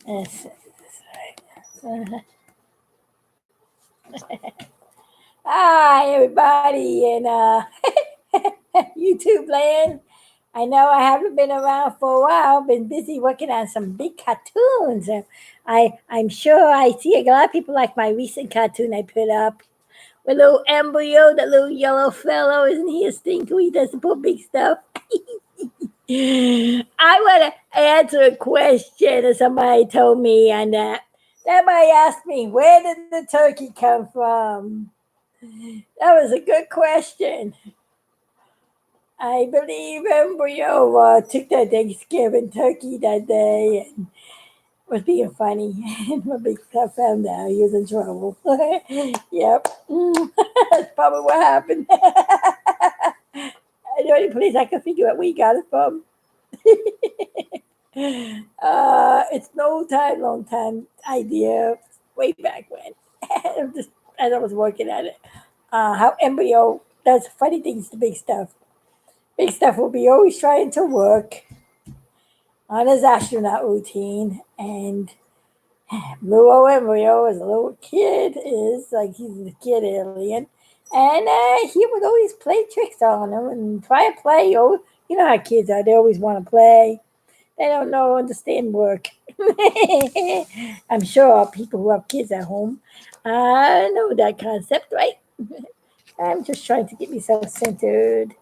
Yes. Hi, everybody in YouTube land. I know I haven't been around for a while. Been busy working on some big cartoons. I'm sure I see a lot of people like my recent cartoon I put up with little embryo, that little yellow fellow. Isn't he a stinker? He doesn't put big stuff. I want to answer a question that somebody told me, and somebody asked me, where did the turkey come from? That was a good question. I believe embryo took that Thanksgiving turkey that day and was being funny. And my big stuff found out he was in trouble. Yep. That's probably what happened. The only place I can figure out where he got it from. It's no time, long time idea, way back when. Just as I was working at it. How embryo does funny things to big stuff. Big stuff will be always trying to work on his astronaut routine, and little old embryo as a little kid is like he's a kid alien, and he would always play tricks on him and try to play. Oh, you know how kids are; they always want to play. They don't know understand work. I'm sure people who have kids at home know that concept, right? I'm just trying to get myself centered.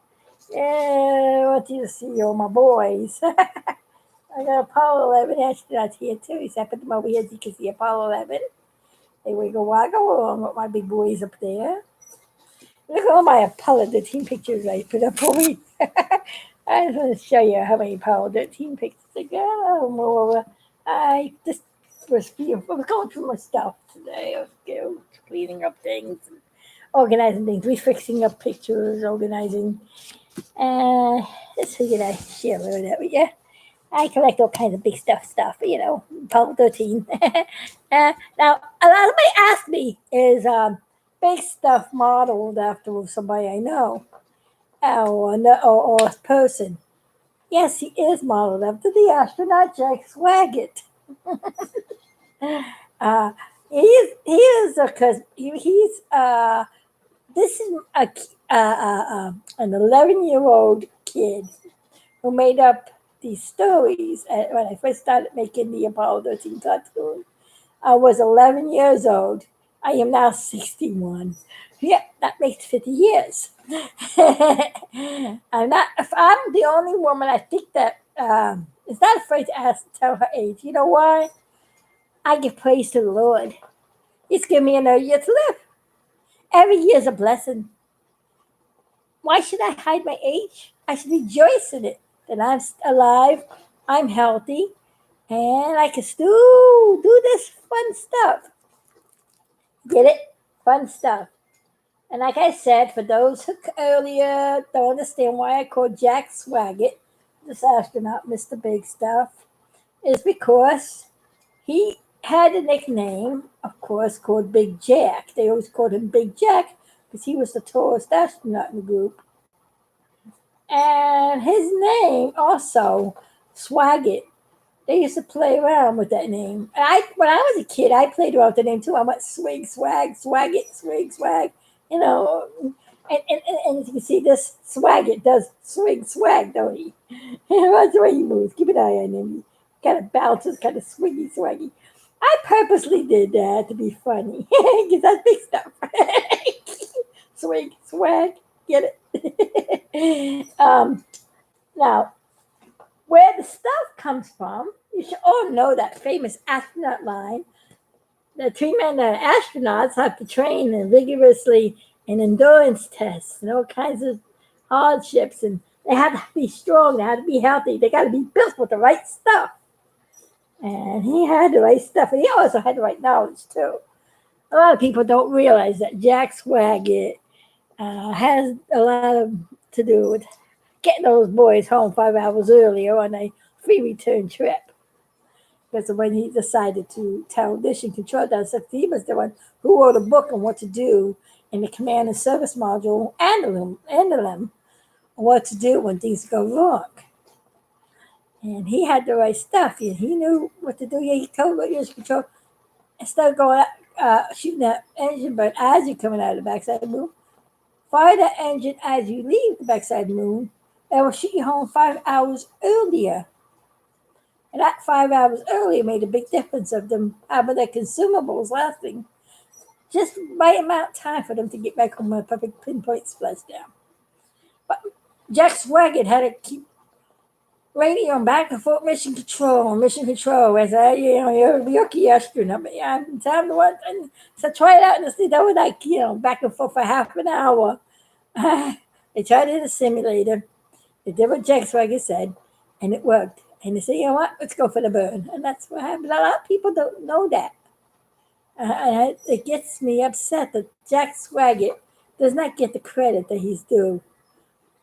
Yeah, what do you see, all my boys? I got Apollo 11 astronauts here too. So I put them over here so you can see Apollo 11. They wiggle waggle along with my big boys up there. Look at all my Apollo 13 pictures I put up over here. I just want to show you how many Apollo 13 pictures I got. More. I just was going through my stuff today. I was cleaning up things, organizing things, refixing up pictures, organizing. Just figured I'd share a little of that with you. I collect all kinds of big stuff, Apollo 13. Now, a lot of somebody asked me, is big stuff modeled after somebody I know or a person? Yes, he is modeled after the astronaut Jack Swaggart. uh, he is because he's this is an 11-year-old kid who made up these stories when I first started making the Apollo 13 cartoon. I was 11 years old. I am now 61. Yeah, that makes 50 years. I'm not. If I'm the only woman, I think that is not afraid to tell her age. You know why? I give praise to the Lord. He's given me another year to live. Every year is a blessing. Why should I hide my age? I should rejoice in it that I'm alive, I'm healthy, and I can still do this fun stuff. Get it? Fun stuff. And like I said, for those who earlier don't understand why I called Jack Swaggart, this astronaut, Mr. Big Stuff, is because he had a nickname, of course, called Big Jack. They always called him Big Jack because he was the tallest astronaut in the group. And his name also, Swaggart. They used to play around with that name. And when I was a kid, I played around with the name too. I went swing, swag, Swaggart, swing, swag. And as you can see, this Swaggart does swing, swag, don't he? That's the way he moves. Keep an eye on him. He kind of bounces, kind of swingy, swaggy. I purposely did that to be funny because that's big stuff. Swing, swag, get it? Now, where the stuff comes from, you should all know that famous astronaut line. The 3 men that are astronauts have to train vigorously in endurance tests and all kinds of hardships, and they have to be strong, they have to be healthy, they got to be built with the right stuff. And he had the right stuff, and he also had the right knowledge too. A lot of people don't realize that Jack Swaggart has a lot to do with getting those boys home 5 hours earlier on a free return trip. Because when he decided to tell mission control that he was the one who wrote a book on what to do in the command and service module and them what to do when things go wrong. And he had the right stuff. He knew what to do. He told what you control. Instead of going shooting that engine burn as you're coming out of the backside of the moon, fire the engine as you leave the backside of the moon. That will shoot you home 5 hours earlier. And that 5 hours earlier made a big difference of them having their consumables lasting just right amount of time for them to get back home with a perfect pinpoint splashdown. But Jack Swaggart had to keep radio back and forth, mission control. As you're a rookie astronaut, but yeah, time to watch. And so try it out and see. That was like, back and forth for half an hour. They tried it in a simulator. They did what Jack Swaggart said, and it worked. And they said, you know what? Let's go for the burn. And that's what happened. A lot of people don't know that. It gets me upset that Jack Swaggart does not get the credit that he's due.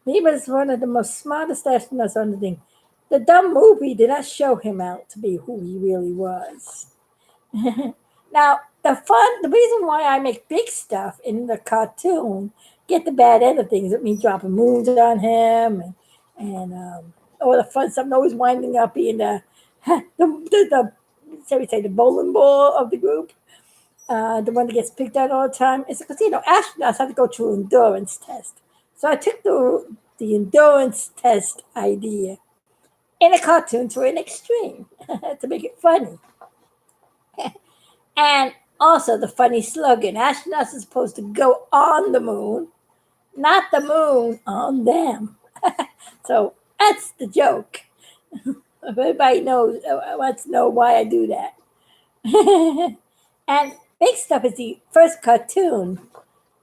He was one of the most smartest astronauts on the thing. The dumb movie did not show him out to be who he really was. Now, the reason why I make big stuff in the cartoon, get the bad end of things, it means dropping moons on him and all the fun stuff, always winding up being shall we say, the bowling ball of the group, the one that gets picked out all the time. It's because, astronauts have to go through an endurance test. So I took the endurance test idea in a cartoon to an extreme to make it funny. And also the funny slogan, astronauts are supposed to go on the moon, not the moon on them. So that's the joke. Everybody wants to know why I do that. And Big Stuff is the first cartoon,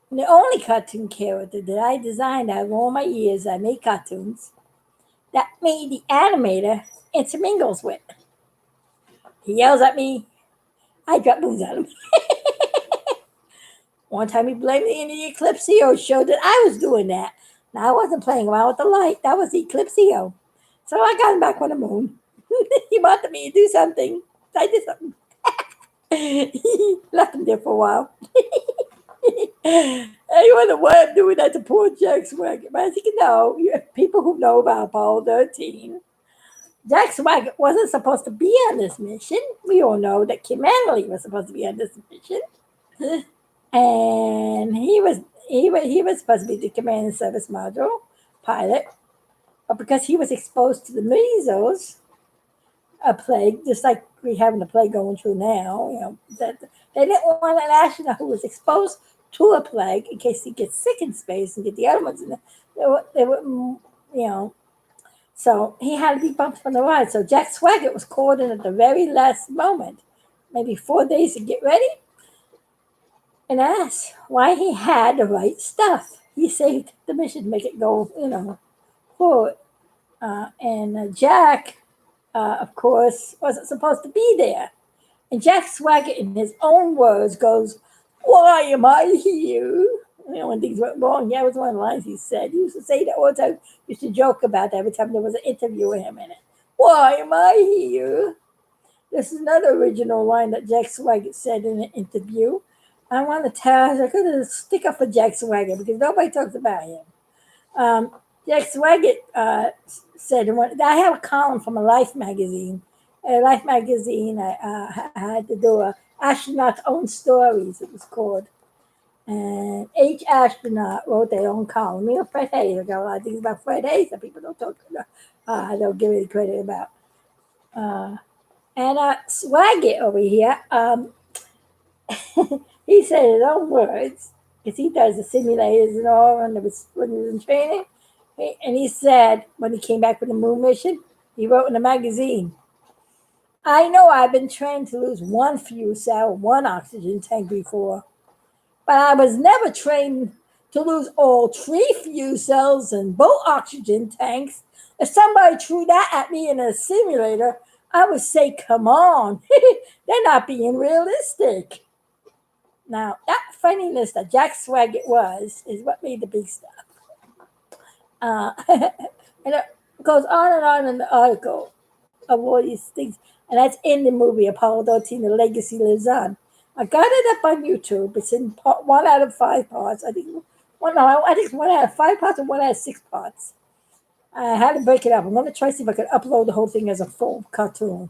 the only cartoon character that I designed out of all my years. I made cartoons that made the animator intermingles with. He yells at me, I drop moons on him. One time he blamed me in the Eclipsio show that I was doing that. Now I wasn't playing around with the light. That was the Eclipsio. So I got him back on the moon. He wanted me to do something. So I did something. Left him there for a while. I wonder why I'm doing that to poor Jack Swaggart. But as you can know, people who know about Apollo 13, Jack Swaggart wasn't supposed to be on this mission. We all know that Kim Manley was supposed to be on this mission. And he was supposed to be the command and service module pilot. But because he was exposed to the measles, a plague, just like we having the plague going through now, that they didn't want an astronaut who was exposed to a plague in case he gets sick in space and get the other ones in there. So he had to be bumped from the ride. So Jack Swaggart was called in at the very last moment, maybe 4 days to get ready, and asked why he had the right stuff. He saved the mission to make it go, forward. And Jack, of course, wasn't supposed to be there. And Jack Swaggart, in his own words, goes, why am I here? When things went wrong, that was one of the lines he said. He used to say that all the time. He used to joke about that every time there was an interview with him in it. Why am I here? This is another original line that Jack Swaggart said in an interview. I want to tell you, I could stick up for Jack Swaggart because nobody talks about him. Jack Swaggart said, I have a column from a Life magazine. Life magazine, I had to do Astronaut's Own Stories, it was called. And each astronaut wrote their own column. Fred Hayes, I got a lot of things about Fred Hayes that people don't talk about. I don't give any credit about. And Swaggart over here, he said his own words, because he does the simulators and all when he was in training. And he said, when he came back from the moon mission, he wrote in the magazine, I know I've been trained to lose one fuel cell, one oxygen tank before, but I was never trained to lose all 3 fuel cells and both oxygen tanks. If somebody threw that at me in a simulator, I would say, come on, they're not being realistic. Now, that funniness that Jack Swaggart was is what made the big stuff. And it goes on in the article of all these things. And that's in the movie Apollo 13, The Legacy Lives On. I got it up on YouTube. It's in 1 out of 5 parts. I think it's 1 out of 5 parts or 1 out of 6 parts. I had to break it up. I'm going to try to see if I can upload the whole thing as a full cartoon.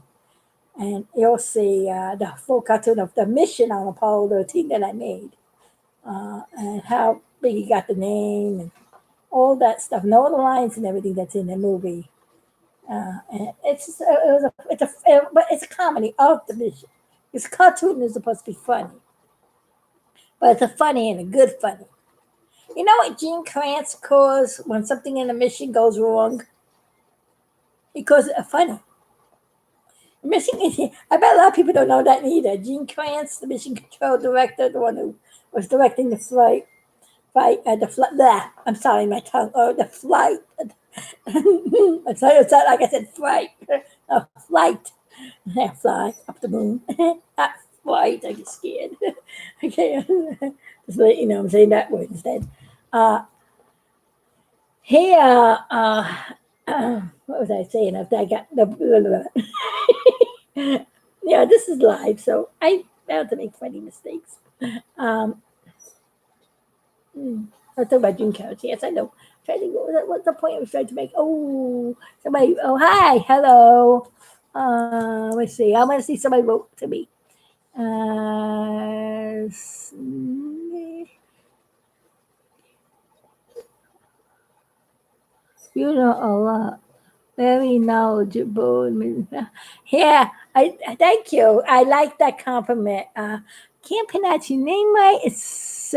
And you'll see the full cartoon of the mission on Apollo 13 that I made. And how big he got the name and all that stuff. And all the lines and everything that's in the movie. And it's just, but it's a comedy of the mission. This cartoon is supposed to be funny. But it's a funny and a good funny. You know what Gene Kranz calls when something in a mission goes wrong? He calls it a funny. Mission. I bet a lot of people don't know that either. Gene Kranz, the mission control director, the one who was directing the flight. I'm sorry, my tongue. Oh, the flight. It's not like I said flight. No, flight. Yeah, fly up the moon. Not flight. I get scared. Okay, just let you know I'm saying that word instead. Here, what was I saying? After I got the. Yeah, this is live, so I have to make funny mistakes. Let's talk about June carrots. Yes, I know. Trying to go. What's the point I was trying to make? Oh, somebody. Oh, hi, hello. Let's see. I want to see somebody vote to me. You know a lot. Very knowledgeable. Yeah, I thank you. I like that compliment. Can't pronounce your name right. It's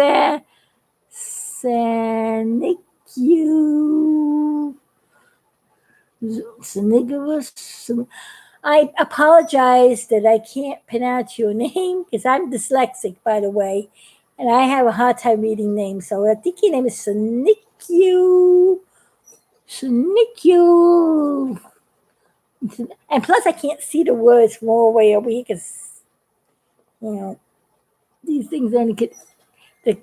Sanicu. I apologize that I can't pronounce your name because I'm dyslexic, by the way, and I have a hard time reading names. So I think your name is Sanicu. Sanicu. And plus, I can't see the words from all the way over here because, you know, these things only get the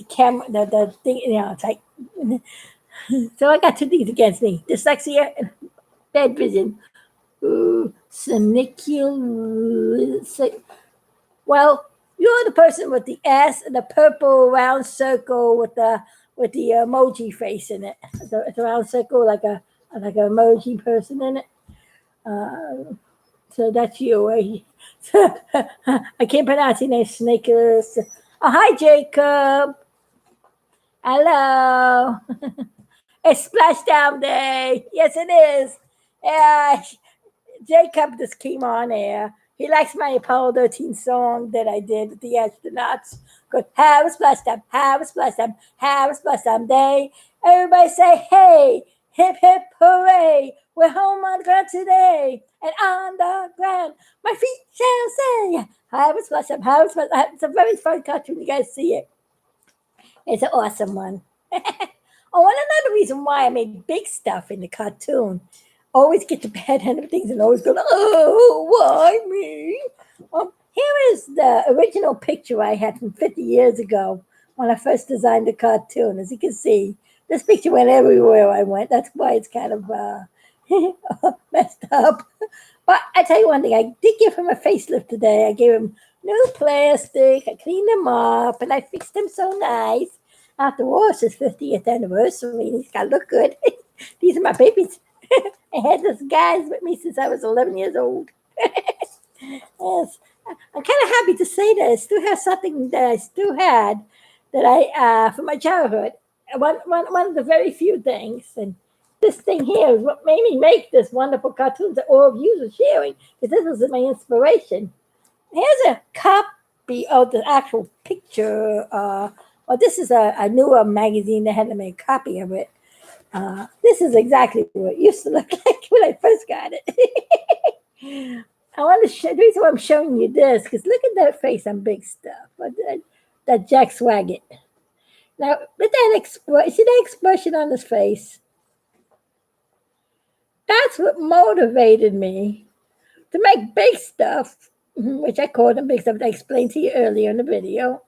camera, the thing, you know, it's like. So I got two things against me: dyslexia and bad vision. Well, you're the person with the S and the purple round circle with the emoji face in it. It's a round circle like an emoji person in it. So that's you. I can't pronounce your name, Snickers. Oh, hi, Jacob. Hello. It's splashdown day. Yes, it is. Yeah, Jacob just came on air. He likes my Apollo 13 song that I did with the astronauts. Good. Have a splashdown. Have a splashdown. Have a splashdown day. Everybody say, hey, hip, hip, hooray. We're home on the ground today. And on the ground, my feet shall say, have a splashdown. Have a splashdown. It's a very fun cartoon. You guys see it. It's an awesome one. Oh, and another reason why I made big stuff in the cartoon. Always get the bad end of things and always go, oh, why me? Here is the original picture I had from 50 years ago when I first designed the cartoon. As you can see, this picture went everywhere I went. That's why it's kind of messed up. But I tell you one thing, I did give him a facelift today. I gave him new plastic. I cleaned him up and I fixed him so nice. After all, it's his 50th anniversary. He's got to look good. These are my babies. I had this guys with me since I was 11 years old. Yes. I'm kind of happy to say that I still have something that I still had that I from my childhood. One of the very few things, and this thing here is what made me make this wonderful cartoons that all of you are sharing, because this was my inspiration. Here's a copy of the actual picture. Well, this is a newer magazine that had to make a copy of it. This is exactly what it used to look like when I first got it. I want to show the reason why I'm showing you this, because look at that face on Big Stuff. That Jack Swaggart. Now, with that see that expression on his face? That's what motivated me to make Big Stuff, which I called him Big Stuff, that I explained to you earlier in the video.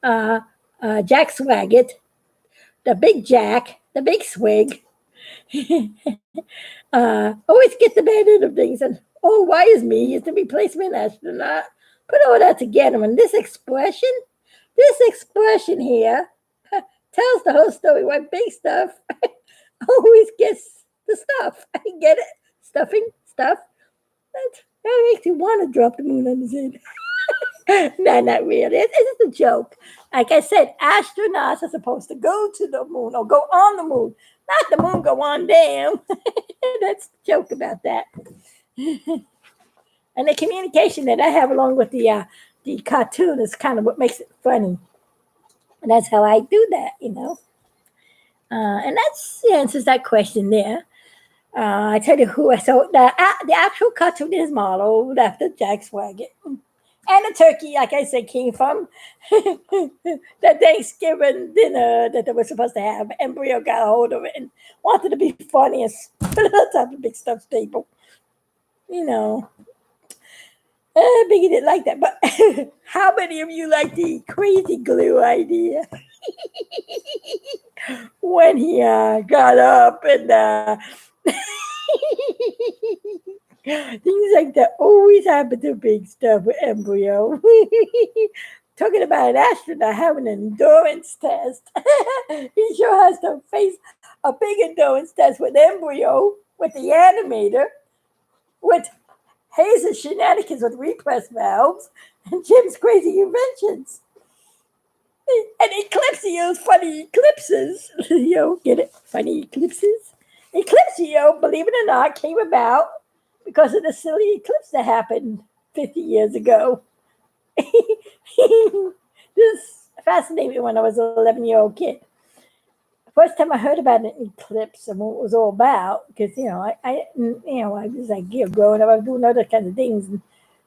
Jack Swaggart, the Big Jack, the Big Swig. Always get the bad end of things. And why is me is to replace me an astronaut? Put all that together. And this expression here tells the whole story. Why Big Stuff always gets the stuff. I get it. Stuffing, stuff. That makes you want to drop the moon on his head. No, not really. It's just a joke. Like I said, astronauts are supposed to go to the moon or go on the moon, not the moon go on them. That's the joke about that. And the communication that I have along with the cartoon is kind of what makes it funny. And that's how I do that, you know. And that's answers that question there. I tell you who. So the actual cartoon is modeled after Jack Swagget. And the turkey, like I said, came from the Thanksgiving dinner that they were supposed to have. Embryo got a hold of it and wanted to be funny and put it on top of big stuffed people. You know, Biggie didn't like that. But how many of you like the crazy glue idea? When he got up and things like that always happen to big stuff with Embryo. Talking about an astronaut having an endurance test. He sure has to face a big endurance test with Embryo, with the animator, with Hayes' shenanigans with repress valves, and Jim's crazy inventions. And Eclipsio's funny eclipses. Get it? Funny eclipses? Eclipsio, believe it or not, came about because of the silly eclipse that happened 50 years ago. This fascinated me when I was an 11-year-old kid. First time I heard about an eclipse and what it was all about, because I was like, growing up, I was doing other kinds of things, and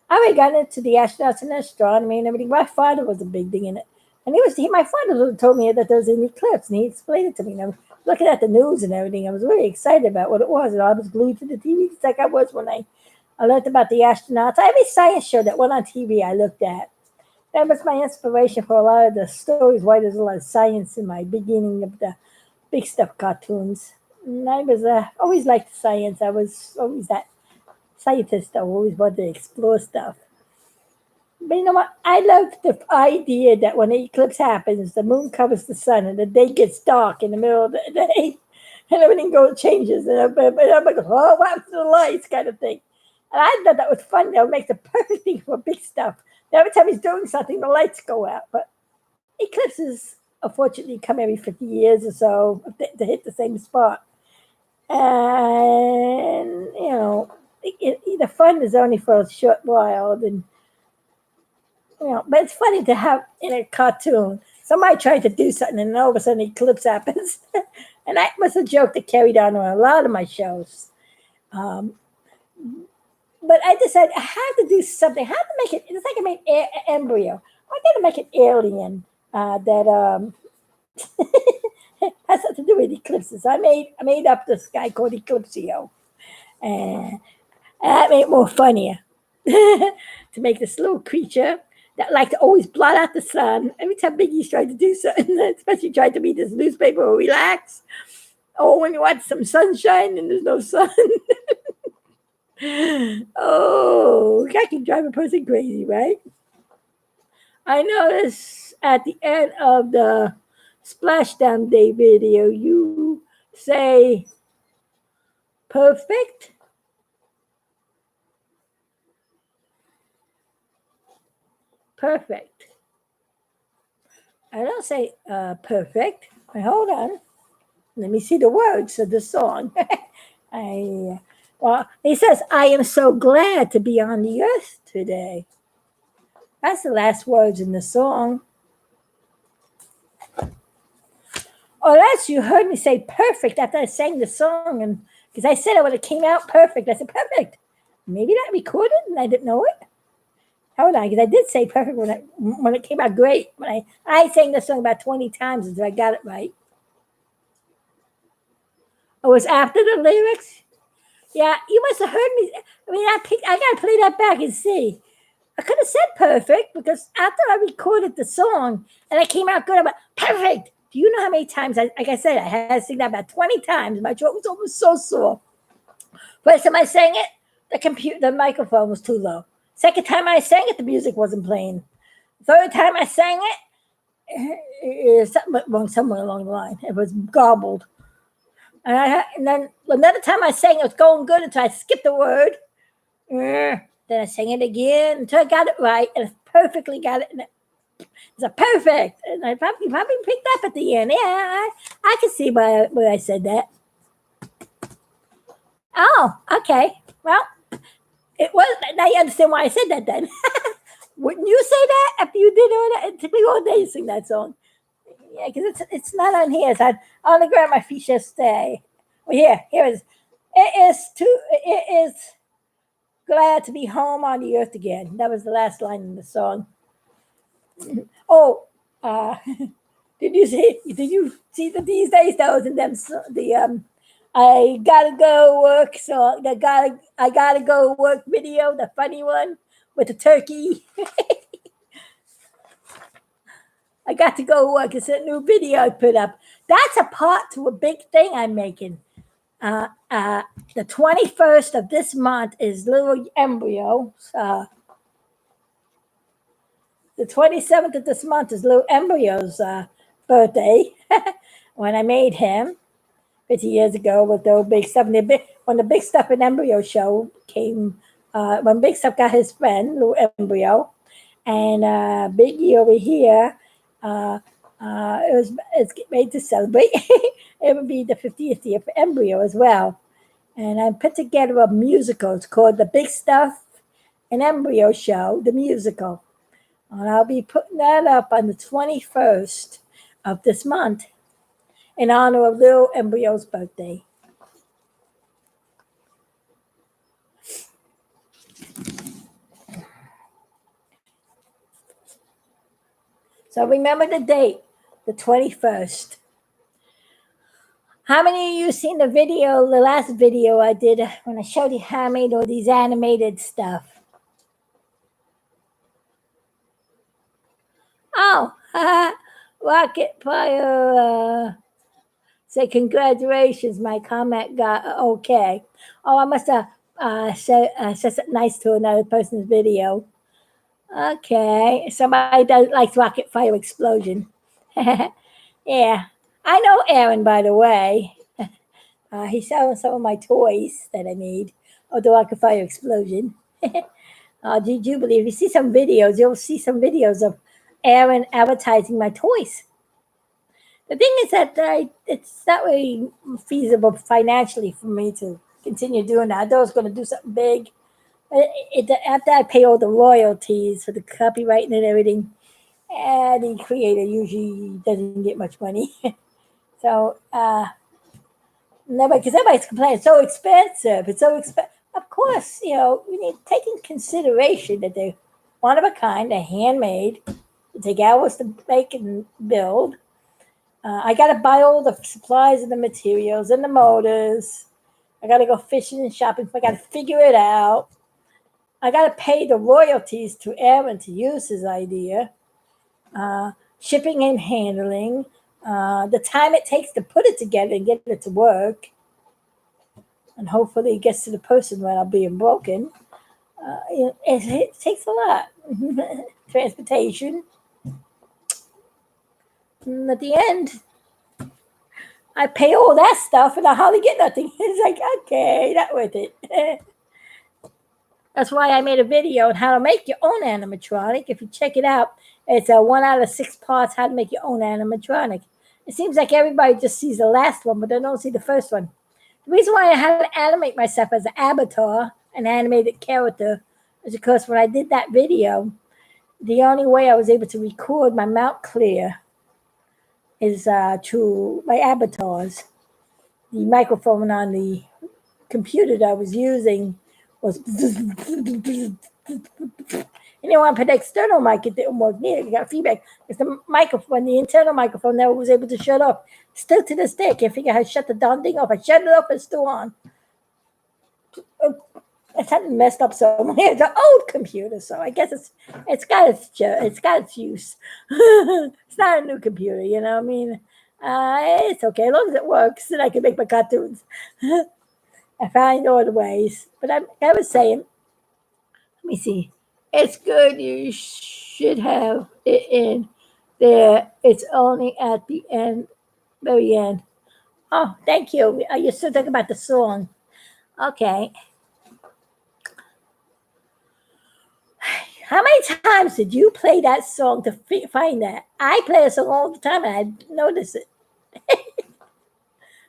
I already got into the astronauts and astronomy and everything. My father was a big thing in it, and my father told me that there was an eclipse, and he explained it to me. And I was looking at the news and everything. I was really excited about what it was, and I was glued to the TV just like I was when I learned about the astronauts. Every science show that went on TV, I looked at. That was my inspiration for a lot of the stories. Why there's a lot of science in my beginning of the big stuff cartoons. And I was always liked science. I was always that scientist that always wanted to explore stuff. But you know what? I love the idea that when an eclipse happens, the moon covers the sun and the day gets dark in the middle of the day and everything changes. And I'm like, oh, what happened to the lights kind of thing. And I thought that was fun. That would make the perfect thing for big stuff. Every time he's doing something, the lights go out. But eclipses, unfortunately, come every 50 years or so to hit the same spot. And, the fun is only for a short while. And, but it's funny to have in a cartoon, somebody trying to do something and all of a sudden an eclipse happens. And that was a joke that carried on a lot of my shows. But I decided I had to do something. I had to make it. It's like I made Embryo. I got to make an alien that has something to do with eclipses. I made up this guy called Eclipsio, and that made it more funnier to make this little creature that liked to always blot out the sun every time Biggie's tried to do something, especially tried to read this newspaper or relax, or when you want some sunshine and there's no sun. Oh, that can drive a person crazy, right? I noticed at the end of the Splashdown Day video, you say perfect. Perfect. I don't say perfect. Hold on. Let me see the words of the song. Well, he says, I am so glad to be on the earth today. That's the last words in the song. Unless you heard me say perfect after I sang the song, and because I said it when it came out perfect. I said perfect. Maybe that recorded and I didn't know it. Hold on, because I did say perfect when it came out great. When I sang the song about 20 times until I got it right. It was after the lyrics. Yeah, you must have heard me. I mean, I got to play that back and see. I could have said perfect because after I recorded the song and it came out good, I'm like, perfect. Do you know how many times, like I said, I had to sing that about 20 times. My throat was almost so sore. First time I sang it, the microphone was too low. Second time I sang it, the music wasn't playing. Third time I sang it, something went wrong somewhere along the line. It was garbled. And then another time I sang, it was going good until I skipped a word. Then I sang it again until I got it right, and I perfectly got it. And it's a perfect. And I probably picked up at the end. Yeah, I can see why I said that. Oh, okay. Well, it was. Now you understand why I said that then. Wouldn't you say that after you did all that? It took me all day to sing that song. Yeah, because it's not on here. So I only grab my feet yesterday. Well, here it is. It is glad to be home on the earth again. That was the last line in the song. Oh, did you see that these days those and them the I gotta go work, so I gotta go work video, the funny one with the turkey. I got to go work. It's a new video I put up. That's a part to a big thing I'm making. The 21st of this month is little embryo. The 27th of this month is little embryo's birthday. When I made him 50 years ago with the big stuff. When the Big Stuff in Embryo show came, when Big Stuff got his friend, little embryo, and Biggie over here, it's made to celebrate. It would be the 50th year for Embryo as well. And I put together a musical. It's called The Big Stuff and Embryo Show, the musical. And I'll be putting that up on the 21st of this month in honor of little Embryo's birthday. So remember the date, the 21st. How many of you seen the video, the last video I did when I showed you how I made all these animated stuff? Oh, Rocket Fire say congratulations, my comment got okay. Oh, I must have said something nice to another person's video. Okay, somebody likes Rocket Fire Explosion. Yeah, I know Aaron, by the way. He's selling some of my toys that I made. Oh, the Rocket Fire Explosion. Jubilee, if you see some videos, you'll see some videos of Aaron advertising my toys. The thing is that it's not really feasible financially for me to continue doing that. I thought I was going to do something big. After I pay all the royalties for the copyright and everything, the creator usually doesn't get much money. So, because everybody's complaining, it's so expensive. It's so expensive. Of course, we need to take in consideration that they're one of a kind, they're handmade. They take hours to make and build. I got to buy all the supplies and the materials and the motors. I got to go fishing and shopping. I got to figure it out. I got to pay the royalties to Aaron to use his idea. Shipping and handling. The time it takes to put it together and get it to work. And hopefully it gets to the person without being broken. It takes a lot. Transportation. And at the end, I pay all that stuff and I hardly get nothing. It's like, okay, not worth it. That's why I made a video on how to make your own animatronic. If you check it out, it's a 1 out of 6 parts how to make your own animatronic. It seems like everybody just sees the last one, but they don't see the first one. The reason why I had to animate myself as an avatar, an animated character, is because when I did that video, the only way I was able to record my mount clear is through my avatars. The microphone on the computer that I was using was and you want to put the external mic, it didn't work neither. You got feedback. It's the microphone, the internal microphone never was able to shut off. Still to this day, I can't figure out how to shut the darn thing off. I shut it off, it's still on. It's something messed up somewhere. It's an old computer, so I guess it's got its use. It's not a new computer, you know what I mean? It's okay as long as it works, and I can make my cartoons. I find all the ways. But I was saying, let me see. It's good. You should have it in there. It's only at the end, very end. Oh, thank you. You're still talking about the song. Okay. How many times did you play that song to find that? I play a song all the time and I notice it.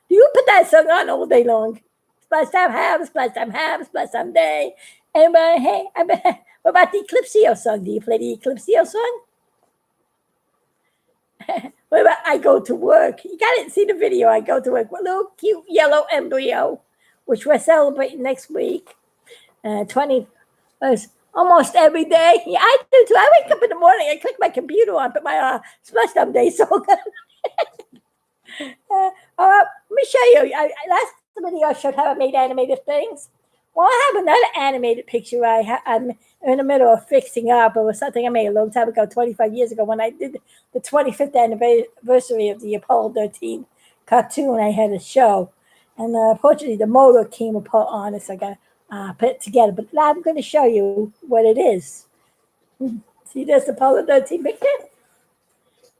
You put that song on all day long. Splash time have, splash time have, splash time day. And hey, what about the Eclipsio song? Do you play the Eclipsio song? What about I go to work? You gotta see the video. I go to work with a little cute yellow embryo, which we're celebrating next week. 20 was almost every day. Yeah, I do too. I wake up in the morning, I click my computer on, put my splash time day song on. Let me show you. Last video I showed how I made animated things. Well, I have another animated picture I'm in the middle of fixing up. It was something I made a long time ago, 25 years ago, when I did the 25th anniversary of the Apollo 13 cartoon. I had a show. And unfortunately, the motor came apart on it, so I got to put it together. But now I'm going to show you what it is. See this Apollo 13 picture?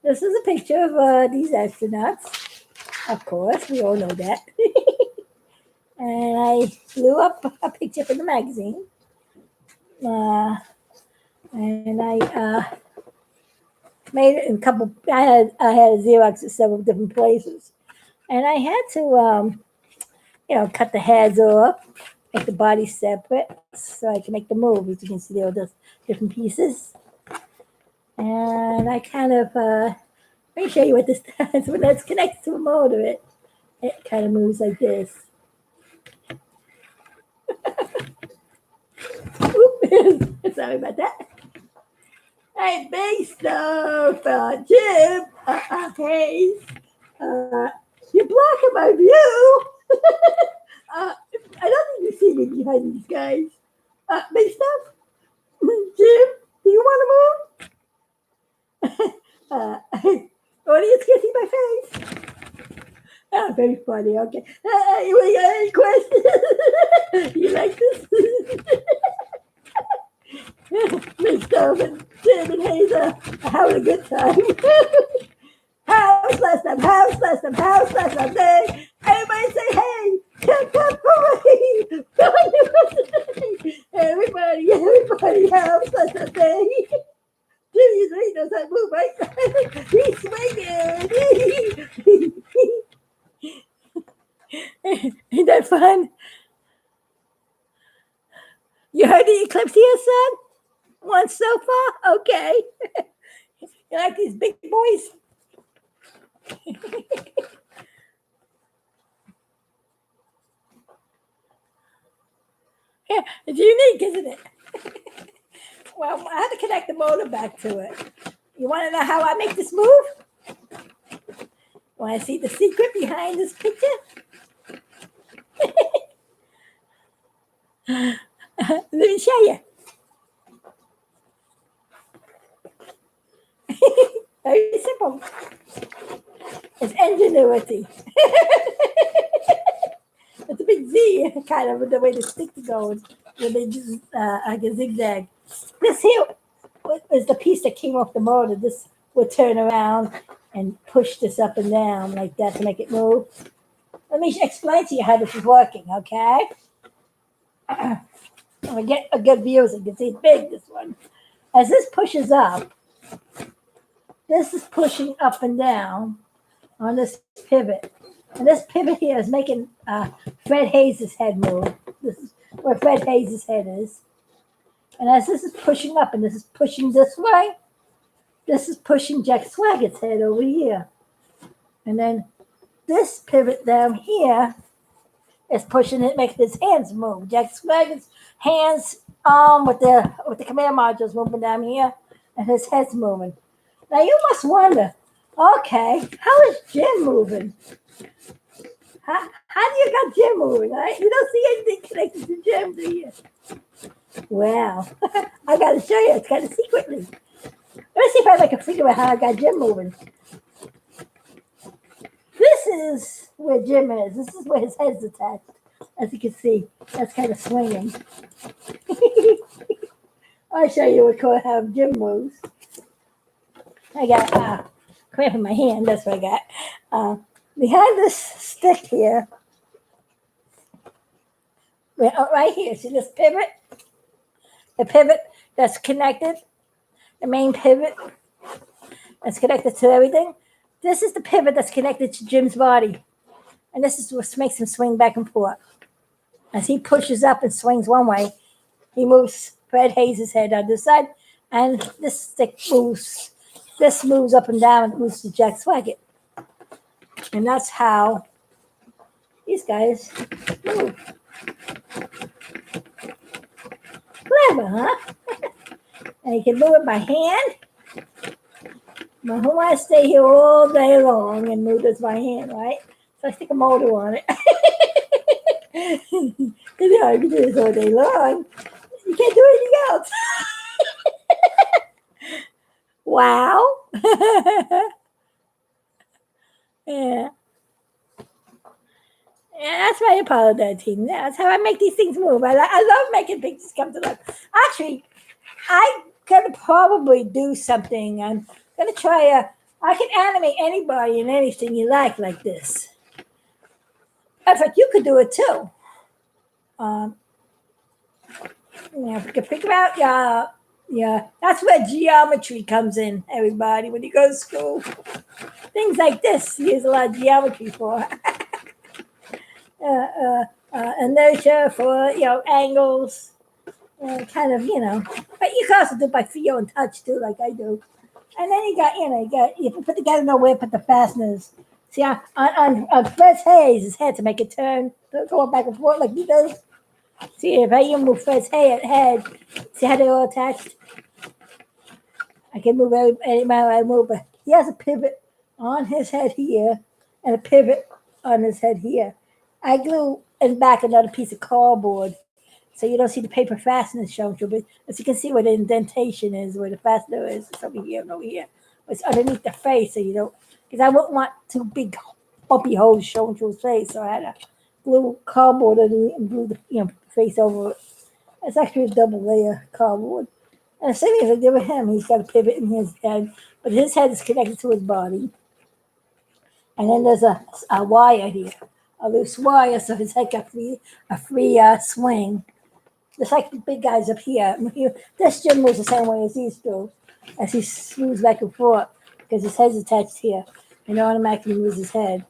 This is a picture of these astronauts. Of course, we all know that. And I blew up a picture from the magazine. And I made it in a couple. I had a Xerox at several different places, and I had to, cut the heads off, make the body separate, so I can make the move. As you can see, all those different pieces. And I kind of let me show you what this does. When that's connected to a motor, it kind of moves like this. Sorry about that. Hey, based off Jim Hayes, you're blocking my view. I don't think you see me behind these guys. Based off, Jim, do you want to move? Audience can see my face. Oh, very funny. Okay. You got any questions? You like this? Based off and Jim and Hayes are having a good time. House last time, house last time, house last time. Day. Everybody say, hey, come away. Everybody, house last time. Day. Jimmy's right, knows how to move, right? He's swinging. Ain't that fun? You heard the Eclipsio son? Once so far? Okay. You like these big boys? Yeah, it's unique, isn't it? Well, I have to connect the motor back to it. You want to know how I make this move? Want to see the secret behind this picture? Let me show you. Very simple. It's ingenuity. It's a big Z, kind of, with the way the stick goes. Where they just like a zigzag. This here is the piece that came off the motor. This would turn around and push this up and down like that to make it move. Let me explain to you how this is working, okay? I'm gonna get a good view so you can see it's big, this one. As this pushes up, this is pushing up and down on this pivot. And this pivot here is making Fred Hayes' head move. This is where Fred Hayes' head is. And as this is pushing up and this is pushing this way, this is pushing Jack Swaggett's head over here. And then this pivot down here is pushing it, making his hands move. Jack Swaggett's hands with the command modules moving down here, and his head's moving. Now you must wonder, okay, how is Jim moving? How do you got Jim moving? Right? You don't see anything connected to Jim, do you? Well, I got to show you. It's kind of secretly. Let me see if I can figure out how I got Jim moving. This is where Jim is. This is where his head's attached. As you can see, that's kind of swinging. I'll show you how Jim moves. I got cramp in my hand. That's what I got. Behind this stick here, right here, see this pivot? The pivot that's connected, the main pivot that's connected to everything. This is the pivot that's connected to Jim's body. And this is what makes him swing back and forth. As he pushes up and swings one way, he moves Fred Hayes' head on this side, and this stick moves. This moves up and down and moves to Jack Swaggart. And that's how these guys move. Clever, huh? And you can move it by hand. But who wants to stay here all day long and move this by hand, right? So I stick a motor on it. You know, you can do this all day long. You can't do anything else. Wow. Yeah. Yeah, that's why I apologize, team. That's how I make these things move. I love making pictures come to life. Actually, I'm going to probably do something. I'm going to try I can animate anybody and anything you like this. In fact, you could do it too. You can figure out that's where geometry comes in, everybody, when you go to school. Things like this, you use a lot of geometry for. Inertia for, angles, kind of, but you can also do it by feel and touch too, like I do. And then you put together nowhere, put the fasteners. See, on Fred Hayes' head to make it turn, going back and forth like he does. See, if I even move Fred's head, see how they're all attached? I can move any matter I move, but he has a pivot on his head here and a pivot on his head here. I glue in back another piece of cardboard so you don't see the paper fasteners shown to you, but as you can see where the indentation is, where the fastener is, it's over here and over here. It's underneath the face, so you don't, because I wouldn't want two big bumpy holes shown to his face, so I had to glue cardboard underneath and glue the face over it. It's actually a double layer cardboard. And the same thing as I did with him, he's got a pivot in his head, but his head is connected to his body. And then there's a wire here, a loose wire, so his head got a free swing. Just like the big guys up here. This Jim moves the same way as these do, as he moves back and forth, because his head's attached here, and automatically moves his head.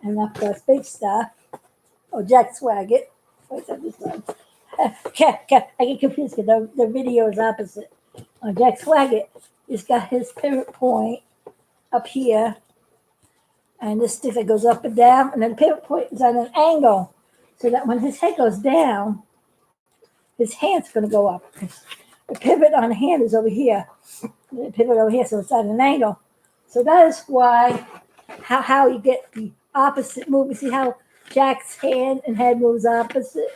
And of course, big stuff. Oh, Jack Swaggart. What's on this one? I get confused because the video is opposite. Jack Swaggart, he's got his pivot point up here, and this stick that goes up and down, and then the pivot point is at an angle, so that when his head goes down, his hand's going to go up. The pivot on the hand is over here. The pivot over here, so it's at an angle. So that is why, how you get the opposite move. You see how Jack's hand and head moves opposite?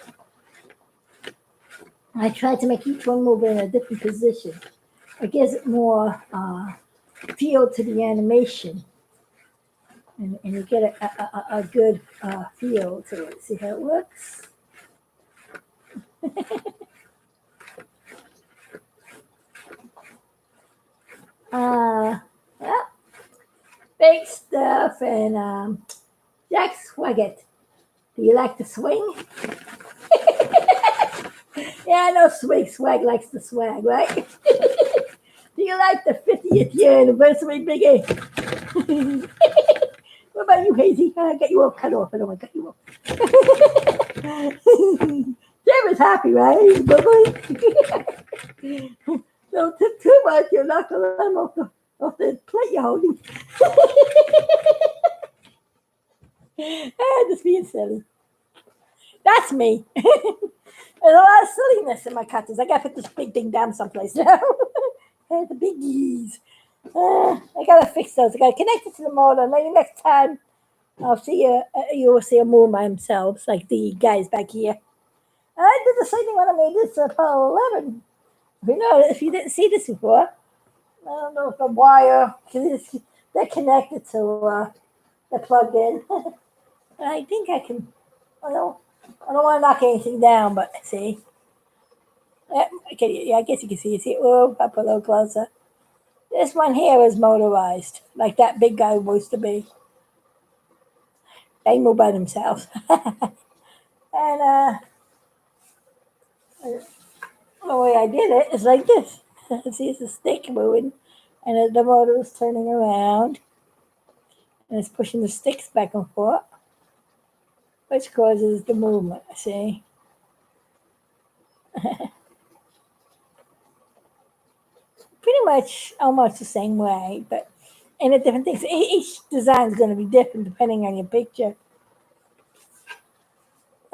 I tried to make each one move in a different position. It gives it more feel to the animation. And you get a good feel to it. See how it works? Well, big stuff. And Jack Swaggart, do you like to swing? Yeah, I know Swag likes the swag, right? Do you like the 50th year anniversary, Biggie? What about you, Hazy? I got you all cut off. I don't want to cut you off. Jim is happy, right? He's bubbly. Don't tip too much. You'll knock the lemon off the plate you're holding. Just being silly. That's me. There's a lot of silliness in my cutters. I gotta put this big thing down someplace now. The biggies. I gotta fix those. I gotta connect it to the motor. Maybe next time I'll see you will see a move by themselves, like the guys back here. And I did the same thing when I made this Apollo 11. If you didn't see this before, I don't know if the wire, because they're connected to, they're plugged in. I think I can, I don't want to knock anything down, but see. I guess you can see it. See, up a little closer. This one here is motorized, like that big guy used to be. They move by themselves. And the way I did it is like this. See, it's a stick moving, and the motor is turning around, and it's pushing the sticks back and forth, which causes the movement. See? Pretty much almost the same way, but in a different things. Each design is going to be different depending on your picture.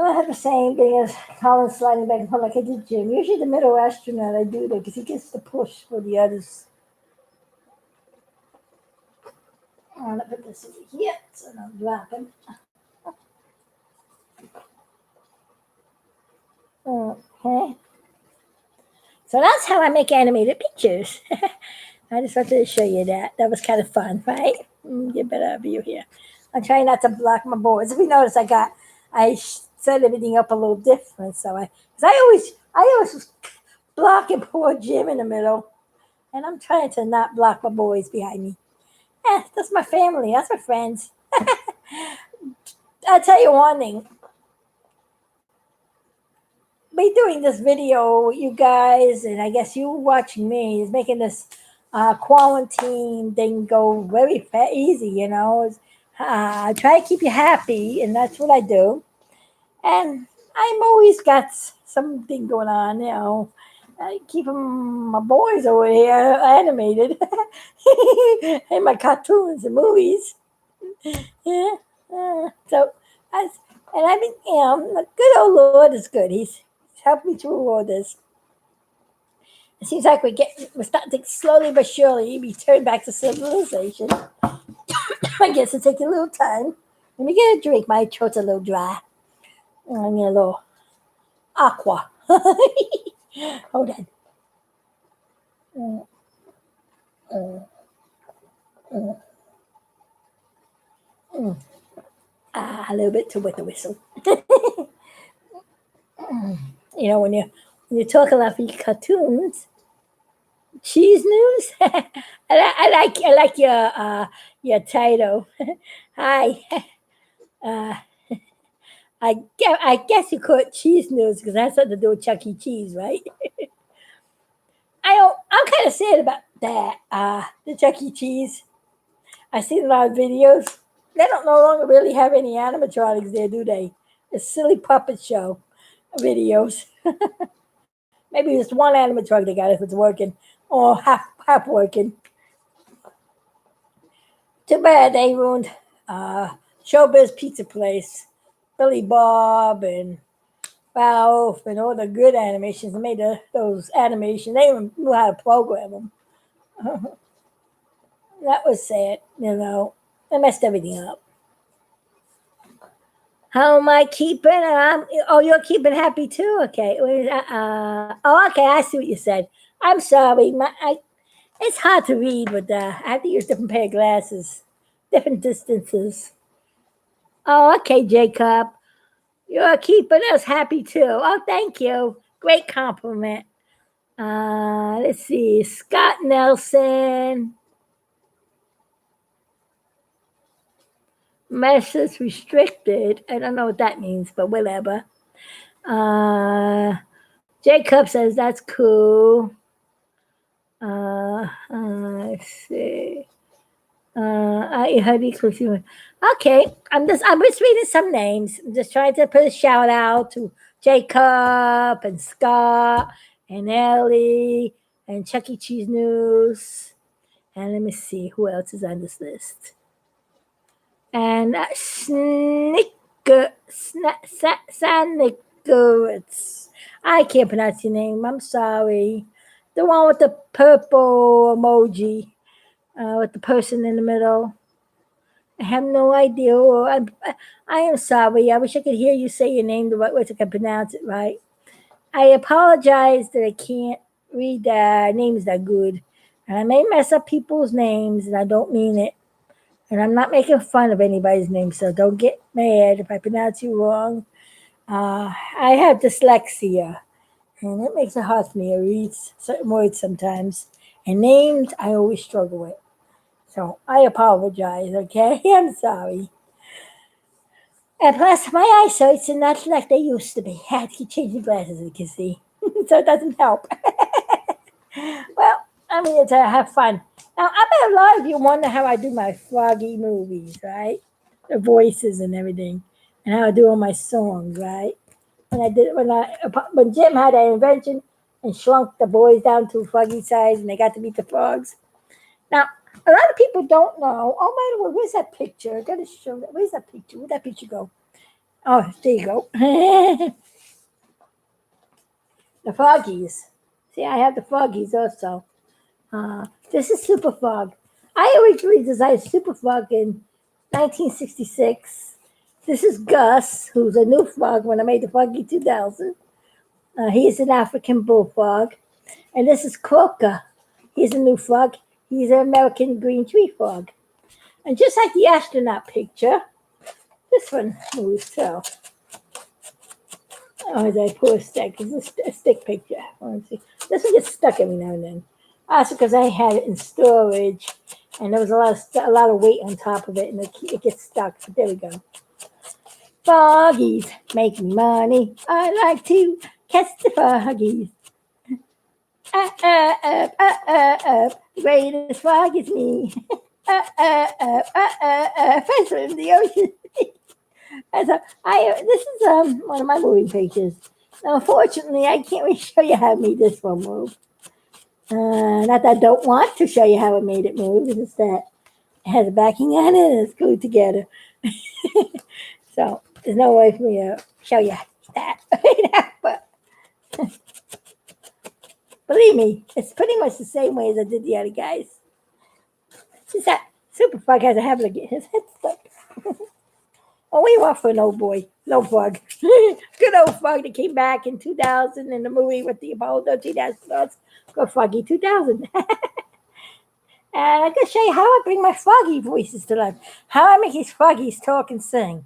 I have the same thing as Colin sliding back and forth like I did Jim. Usually the middle astronaut I do that because he gets the push for the others. I'm going to put this over here so I don't drop him. Okay. So that's how I make animated pictures. I just wanted to show you that. That was kind of fun, right? Get a better view here. I'm trying not to block my boards. If you notice, I set everything up a little different. So I always block and poor Jim in the middle, and I'm trying to not block my boys behind me. That's my family. That's my friends. I'll tell you one thing. Me doing this video with you guys, and I guess you watching me, is making this quarantine thing go very easy, you know. I try to keep you happy, and that's what I do. And I'm always got something going on, you know. I keep my boys over here animated, and my cartoons and movies. Yeah. So, and I mean, you know, the good old Lord is good. He's helped me through all this. It seems like we're starting to slowly but surely return back to civilization. I guess it'll take a little time. Let me get a drink. My throat's a little dry. I need a little aqua. Hold on. A little bit too wet the whistle. You know, when you talk a lot for your cartoons, cheese news. I like your title. Hi. I guess you call it cheese news because that's something to do with Chuck E. Cheese, right? I'm kind of sad about that. The Chuck E. Cheese. I seen a lot of videos. They don't no longer really have any animatronics there, do they? A silly puppet show videos. Maybe just one animatronic they got if it's working, or half working. Too bad they ruined Showbiz Pizza Place, Billy Bob, and Ralph, and all the good animations. They made those animations. They even knew how to program them. That was sad, you know. They messed everything up. How am I keeping? Oh, you're keeping happy too? Okay. Oh, okay. I see what you said. I'm sorry. It's hard to read with I have to use different pair of glasses, different distances. Oh, okay, Jacob. You're keeping us happy too. Oh, thank you. Great compliment. Let's see. Scott Nelson. Message restricted. I don't know what that means, but whatever. Jacob says that's cool. Let's see. I heard okay, I'm just reading some names. I'm just trying to put a shout out to Jacob and Scott and Ellie and Chuck E. Cheese News. And let me see who else is on this list. And Snickeritz. I can't pronounce your name. I'm sorry. The one with the purple emoji, with the person in the middle. I have no idea. I am sorry. I wish I could hear you say your name the right way so I can pronounce it right. I apologize that I can't read names that good. And I may mess up people's names, and I don't mean it. And I'm not making fun of anybody's name, so don't get mad if I pronounce you wrong. I have dyslexia, and it makes it hard for me to read certain words sometimes. And names, I always struggle with. So I apologize, okay? I'm sorry. And plus, my eyesight's not like they used to be. I had to keep changing glasses, as you can see. So it doesn't help. Well, I mean, it's have fun. Now, I bet a lot of you wonder how I do my froggy movies, right? The voices and everything, and how I do all my songs, right? When Jim had that invention and shrunk the boys down to froggy size, and they got to meet the frogs. Now, a lot of people don't know. Oh, by the way, where's that picture? I gotta show that. Where's that picture? Where'd that picture go? Oh, there you go. The froggies. See, I have the froggies also. This is Super Frog. I originally designed Super Frog in 1966. This is Gus, who's a new frog when I made the Froggy 2000. He's an African bullfrog. And this is Croaker. He's a new frog. He's an American green tree frog. And just like the astronaut picture, this one moves too. Oh, that poor stick. It's a stick picture. This one gets stuck every now and then. Also, because I had it in storage, and there was a lot of weight on top of it, and it gets stuck. But there we go. Froggies make me money. I like to catch the froggies. Up. The greatest frog is me. First in the ocean. This is one of my moving pictures. Now, unfortunately, I can't really show you how I made this one move. Not that I don't want to show you how I made it move. It's just that it has a backing on it and it's glued together. So there's no way for me to show you that. But believe me, it's pretty much the same way as I did the other guys. Just that Super Frog has a habit of getting his head stuck. Oh, we want for an old boy, no frog. Good old frog that came back in 2000 in the movie with the Apollo 13 astronauts. Go Froggy 2000. And I'm going to show you how I bring my froggy voices to life. How I make these froggies talk and sing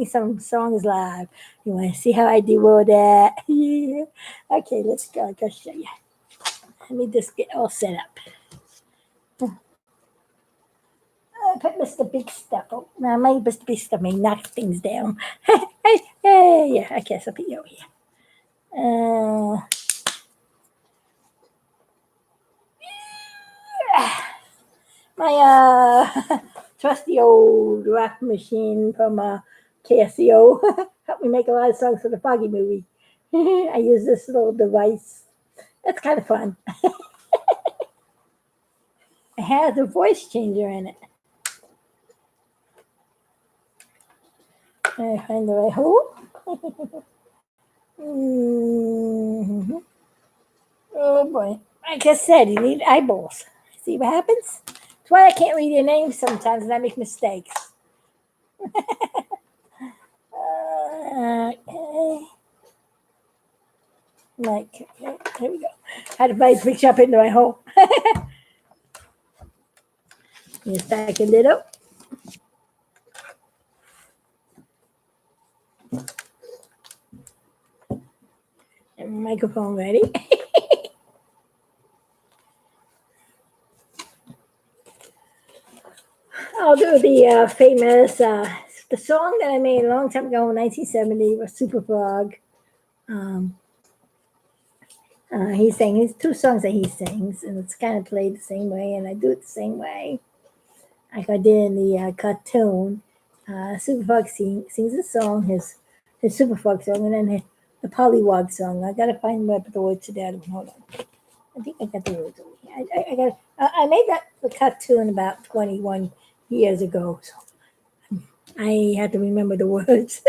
some songs live. You want to see how I do all that? Yeah. Okay, let's go. I'm going to show you. Let me just get all set up. Put Mr. Big Stuff. Oh, now, my Mr. Big Stuff may knock things down. Hey, yeah, I guess I'll put you over here. My trusty old rock machine from KSCO helped me make a lot of songs for the Foggy movie. I use this little device. It's kind of fun. It has a voice changer in it. I find the right hole. Mm-hmm. Oh boy. Like I said, you need eyeballs. See what happens? That's why I can't read your names sometimes and I make mistakes. Okay. Here we go. Had to bite switch up into my hole. Just back a little. And microphone ready. I'll do the famous the song that I made a long time ago in 1970 was Super Frog. He sang his two songs that he sings, and it's kind of played the same way, and I do it the same way, like I did in the cartoon. Super Frog sings a song, his Super Frog song, and then the Pollywog song. I gotta find where I put the words to that. Hold on, I think I got the words over here. I made the cartoon about 21 years ago, so I had to remember the words.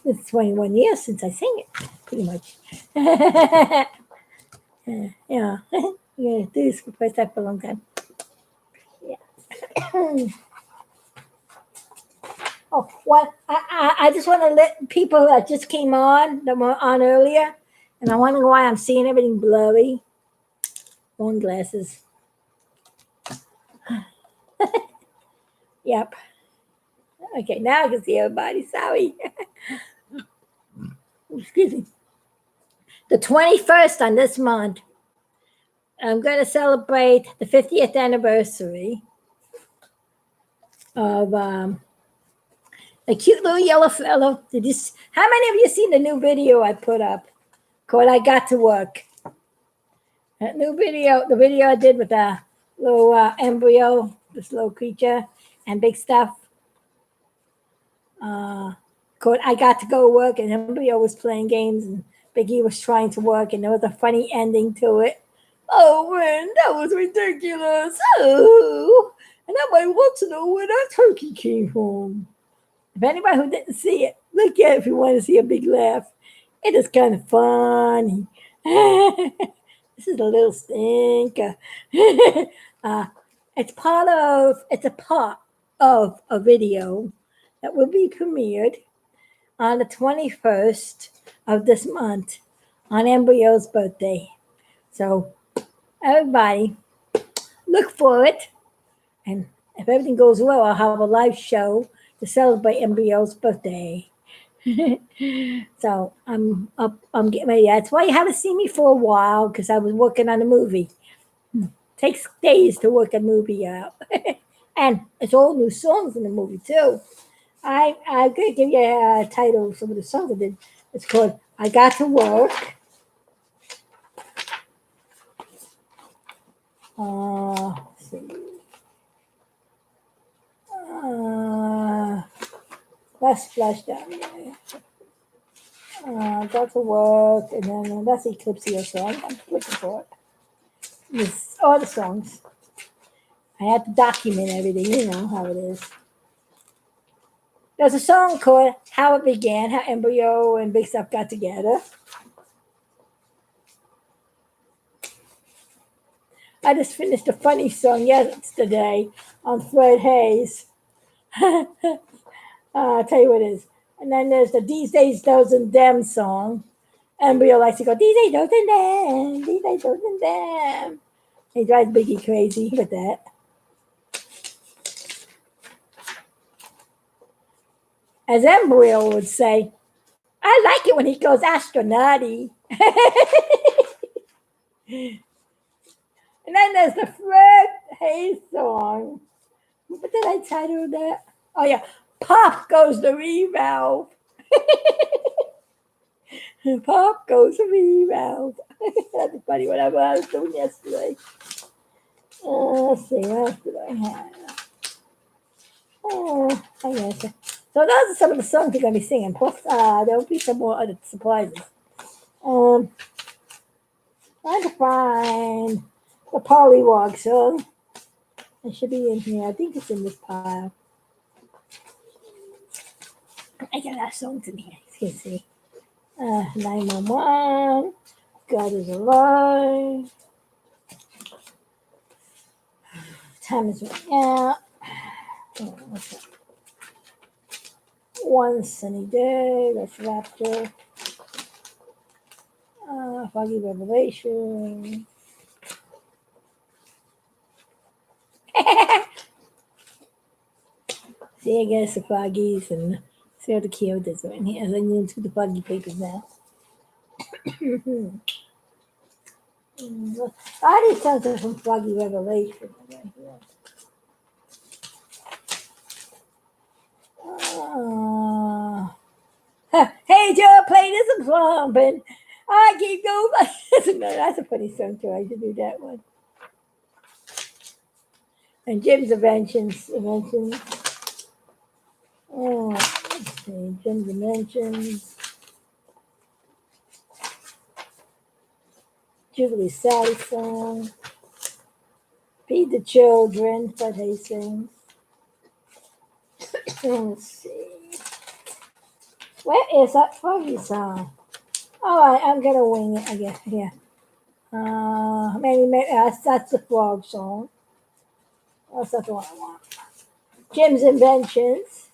It's 21 years since I sang it, pretty much. Yeah, do this for the first time for a long time. Yeah. Oh, what? I just want to let people that just came on, that were on earlier, and I wonder why I'm seeing everything blurry. Long glasses. Yep. Okay, now I can see everybody. Sorry. Excuse me. The 21st on this month, I'm going to celebrate the 50th anniversary of the A cute little yellow fellow. How many of you seen the new video I put up called I Got to Work? That new video, the video I did with the little embryo, this little creature, and big stuff. Called I Got to Go Work, and embryo was playing games, and Biggie was trying to work, and there was a funny ending to it. Oh, man, that was ridiculous. Oh, and I want to know where that turkey came from. If anybody who didn't see it, look at it if you want to see a big laugh. It is kind of funny. This is a little stinker. It's a part of a video that will be premiered on the 21st of this month on Embryo's birthday. So everybody look for it. And if everything goes well, I'll have a live show to celebrate Embryo's birthday. So I'm getting ready. That's why you haven't seen me for a while, because I was working on a movie. Takes days to work a movie out. And it's all new songs in the movie too. I'm going to give you a title of some of the songs I did. It's called I Got to Work. Let's see. Let's flash down there. Got to Work, and then that's the Eclipse song. I'm looking for it. It's all the songs. I have to document everything, you know how it is. There's a song called How It Began, how Embryo and Big Stuff got together. I just finished a funny song yesterday on Fred Hayes. I'll tell you what it is. And then there's the These Days, Those and Them song. Embryo likes to go, These Days, Those and Them, These Days, Those and Them. He drives Biggie crazy with that. As Embryo would say, I like it when he goes astronauty. And then there's the Fred Hayes song. What did I title that? Oh, yeah. Pop goes the revalve. Pop goes the revalve. That's funny, whatever I was doing yesterday. Let's see, what else did I have? I guess. So those are some of the songs you're going to be singing. Plus, there'll be some more other surprises. Trying to find the Pollywog song. It should be in here. I think it's in this pile. I got that song in here. You can see. 911. God is alive. Time is running out. Oh, what's that? One sunny day. That's Raptor. Foggy Revelation. See, I guess the Foggies and see how the keywords are in here. As I need into the Foggy papers now. All these songs are from Foggy Revelation. Right here. Hey Joe, play this plumbing. I keep going. No, that's a funny song too. I should do that one. And Jim's inventions. Oh, let's see. Jim's inventions. Jubilee Sally song. Feed the Children. What he sings. Let's see. Where is that Foggy song? All right, I'm gonna wing it. I guess. Yeah. Maybe that's the frog song. That's not the one I want. Jim's inventions.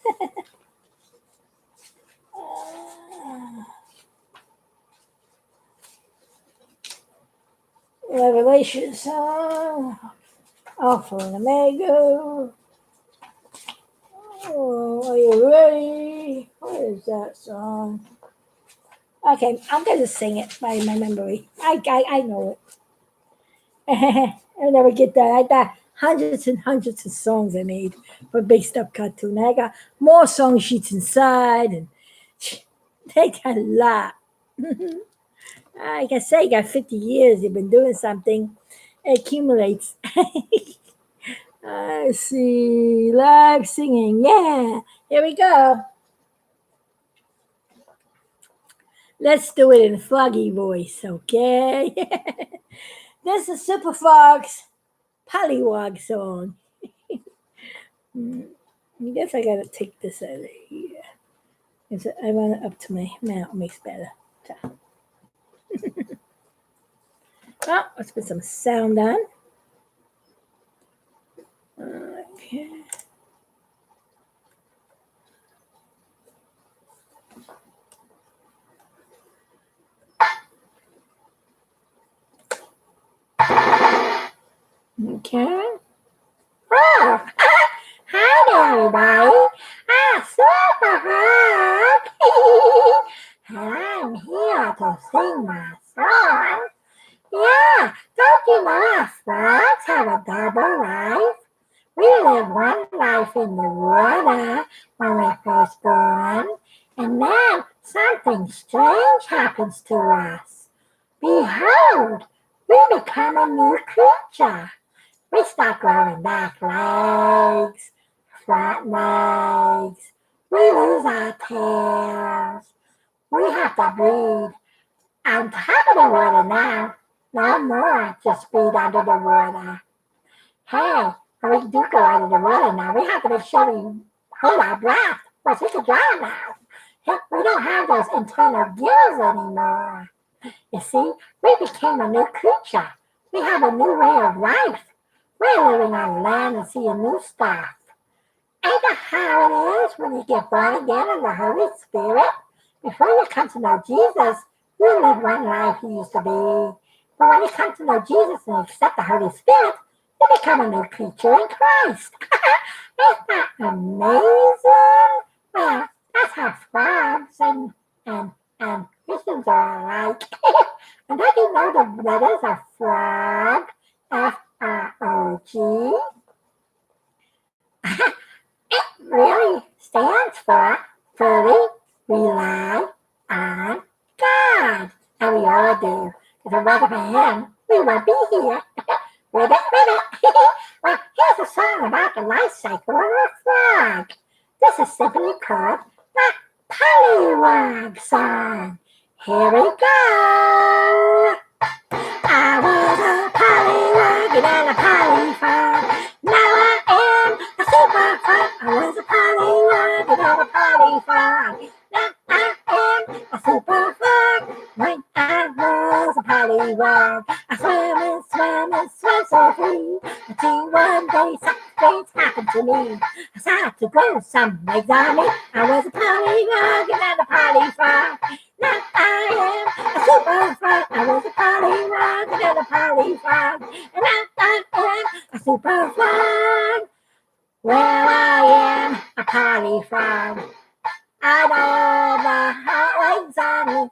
Revelation song. Alpha and Omega. Oh, are you ready? What is that song? Okay, I'm going to sing it by my memory. I know it. I'll never get that. hundreds and hundreds of songs I made for Big Stuff Cartoon. I got more song sheets inside, and they got a lot. Like I say, you got 50 years. You've been doing something. It accumulates. I see. Live singing. Yeah. Here we go. Let's do it in Froggy voice, okay? This is Super Frog's Pollywog song. I guess I gotta take this out of here. I want it up to my mouth. Makes better. Oh, let's put some sound on. Okay. Okay. Oh, hi everybody. I'm Super Frog. I'm here to sing my song. Yeah, don't you know us frogs have a double life? We live one life in the water when we first born, and then something strange happens to us. Behold, we become a new creature. We start growing back legs, front legs. We lose our tails. We have to breathe on top of the water now. No more just breathe under the water. Hey, when we do go under the water now, we have to make sure we hold our breath, or we can drown now. Hey, we don't have those internal gills anymore. You see, we became a new creature. We have a new way of life. We're living on land and seeing new stuff. Ain't that how it is when you get born again in the Holy Spirit? Before you come to know Jesus, you live one life you used to be. But when you come to know Jesus and accept the Holy Spirit, you become a new creature in Christ. Isn't that amazing? Well, that's how frogs and Christians are alike. And don't you know the letters of frog? F-R-O-G. It really stands for fully rely on God. And we all do. If it wasn't for him, we wouldn't be here. Ribbit, ribbit. Well, here's a song about the life cycle of a frog. This is simply called the Pollywog song. Here we go. I was a pollywog and a polyfrog. Now I am a super frog. I was a pollywog and a polyfrog. Now I am a super frog. When I was a pollywog, I swam so free. Until one day something happened to me. I started to grow some legs on me. I was a pollywog and a polyfrog. Now I am a super frog. I was a pollywog and a polyfrog. And now I am a super frog. Well, I am a polyfrog. I know the hot legs on me.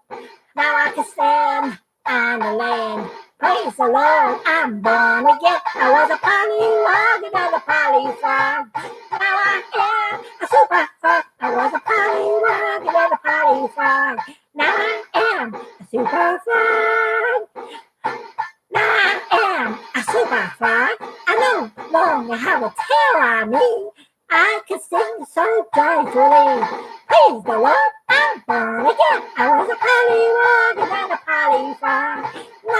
Now I can stand on the land. Praise the Lord, I'm born again. I was a pollywog and a polyfrog. Now I am a super frog. I was a pollywog and a polyfrog. Now I am a super frog. Now I am a super frog. I no longer have a tail on me. I can sing so joyfully. Praise the Lord, I'm born again. I was a pollywog and a polyfrog. Now I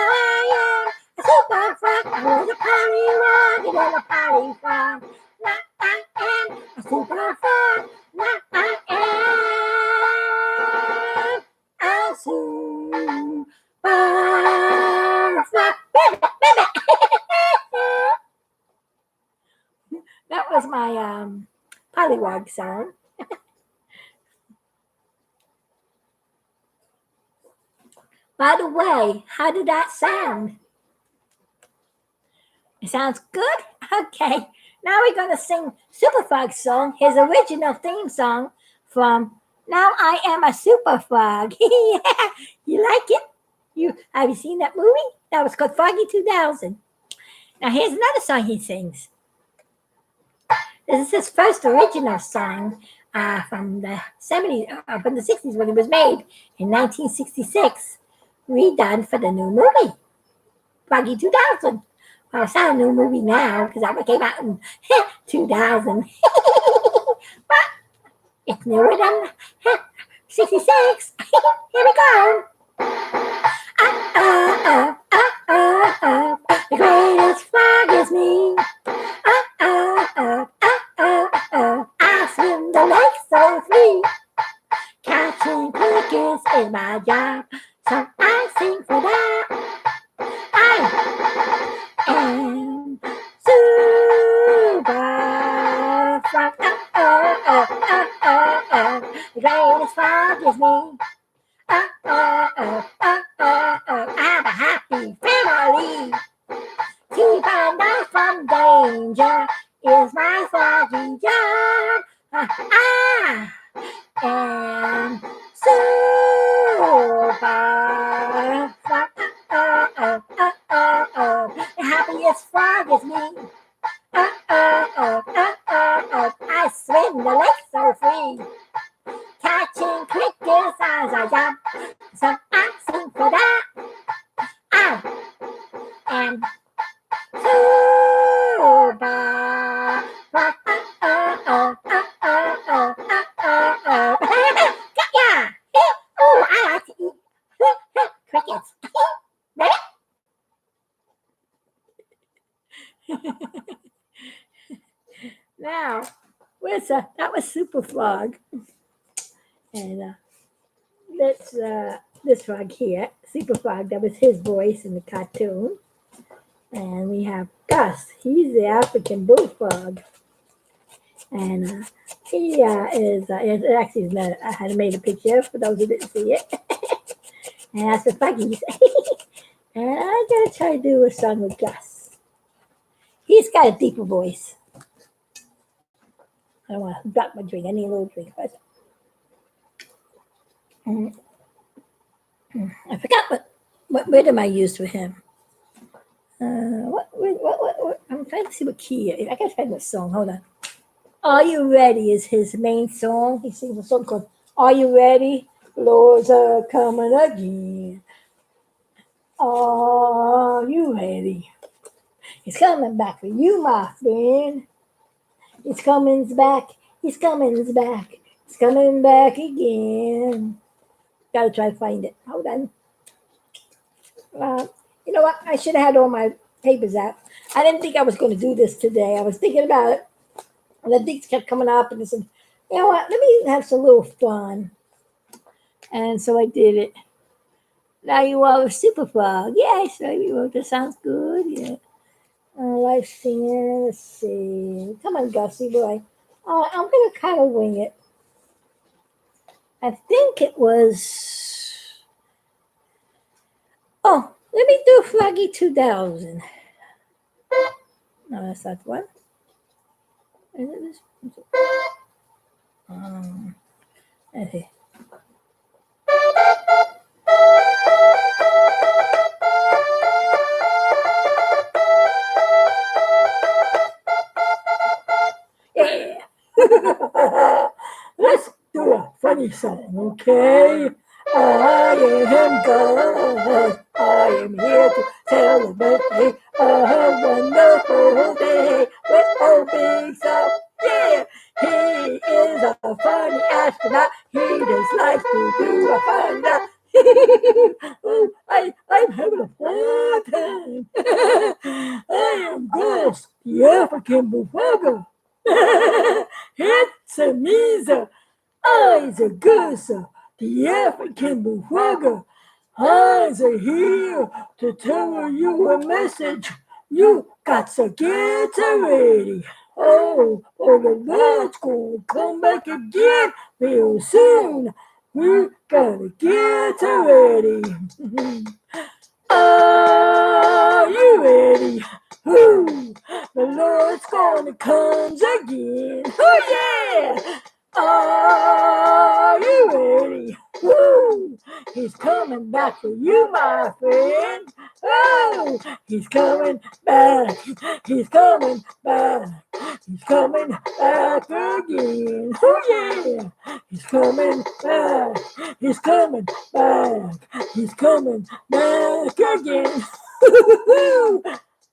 am a super frog. I was a pollywog and a polyfrog. Now I am a super frog. Now I am a super frog. That was my pollywog song. By the way, how did that sound? It sounds good? Okay. Now we're going to sing Super Frog's song, his original theme song from Now I Am a Super Frog. Yeah, you like it? Have you seen that movie? That was called Froggy 2000. Now here's another song he sings. This is his first original song from the 70s, from the 60s when it was made in 1966, redone for the new movie, Froggy 2000. Well, it's not a new movie now because that one came out in 2000. But it's newer than 66. Here we go. The greatest frog is me. I swim the lake so free. Catching crickets is my job, so I sing for that. I am super frog. The greatest frog is me. I have a happy family. Keep an eye from danger is my froggy job. And super frog. The happiest frog is me. I swim the lake so free. Catching crickets as I jump, so I sing for that. I am super frog. Yeah. Oh, I like to eat crickets. Ready? Now, that was Super Frog. And that's this frog here, Super Frog. That was his voice in the cartoon. And we have Gus. He's the African bullfrog. And he is, actually, I had made a picture for those who didn't see it. And that's the Froggies. And I'm going to try to do a song with Gus. He's got a deeper voice. I don't want to drop my drink. I need a little drink first. I forgot what rhythm I used for him. What? I'm trying to see what key. I gotta find what song. Hold on. Are You Ready is his main song. He sings a song called Are You Ready? Lords are coming again. Are you ready? He's coming back for you, my friend. He's coming back. He's coming back. He's coming back again. Gotta try to find it. Hold on. You know what? I should have had all my papers out. I didn't think I was going to do this today. I was thinking about it. And the things kept coming up. And I said, you know what? Let me have some little fun. And so I did it. Now you are a super frog. Yes, you wrote. That sounds good. Yeah. Live singing. Let's see. Come on, Gussie boy. I'm going to kind of wing it. I think it was. Oh, let me do Froggy 2000. No, that's not the one. Is it this? Let's see. Yeah. Let's do a funny song, okay? I am God. I am here to celebrate a wonderful day with open up. Yeah, he is a funny astronaut. He just likes to do a fun job. Oh, I'm having a fun time. I am Gus, the African bullfrog. It's a Misa. I's a Gus, the African bullfrog. I's here to tell you a message. You got to get ready. Oh, the Lord's gonna come back again real soon. We gotta get ready. Are you ready? Ooh, the Lord's gonna come again. Oh yeah! Are you ready? Woo! He's coming back for you, my friend. Oh, he's coming back. He's coming back. He's coming back again. Oh yeah, he's coming back. He's coming back. He's coming back again.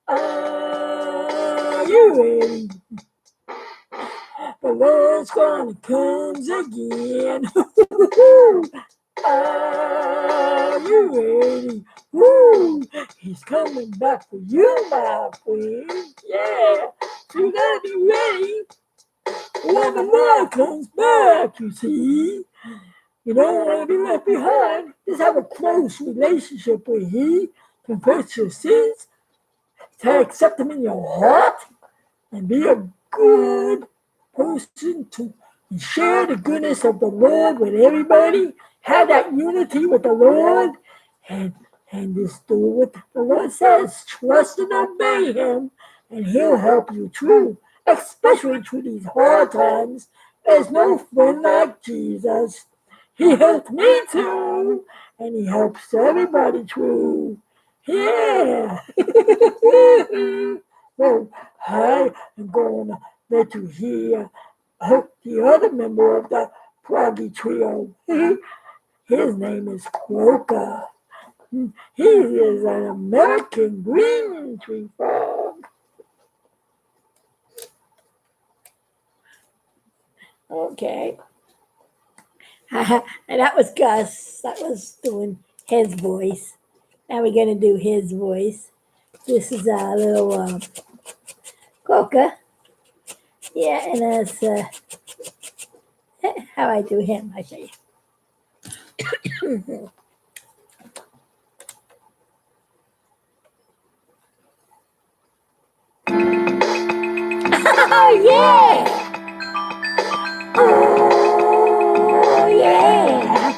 Are you ready? The Lord's gonna come again. Are you ready? Woo! He's coming back for you, my friend. Yeah, you gotta be ready when the Lord comes back, you see. You don't want to be left behind. Just have a close relationship with Him. Confess your sins. To accept Him in your heart. And be a good person to share the goodness of the Lord with everybody. Have that unity with the Lord. And just do what the Lord says. Trust and obey Him. And He'll help you through. Especially through these hard times. There's no friend like Jesus. He helped me too. And He helps everybody through. Yeah. Well, I am going to let you hear the other member of the Froggy Trio. His name is Croaker. He is an American green tree frog. Okay. And that was Gus. That was doing his voice. Now we're going to do his voice. This is a little Croaker. Yeah, and that's how I do him, I say. Oh, yeah! Oh, yeah!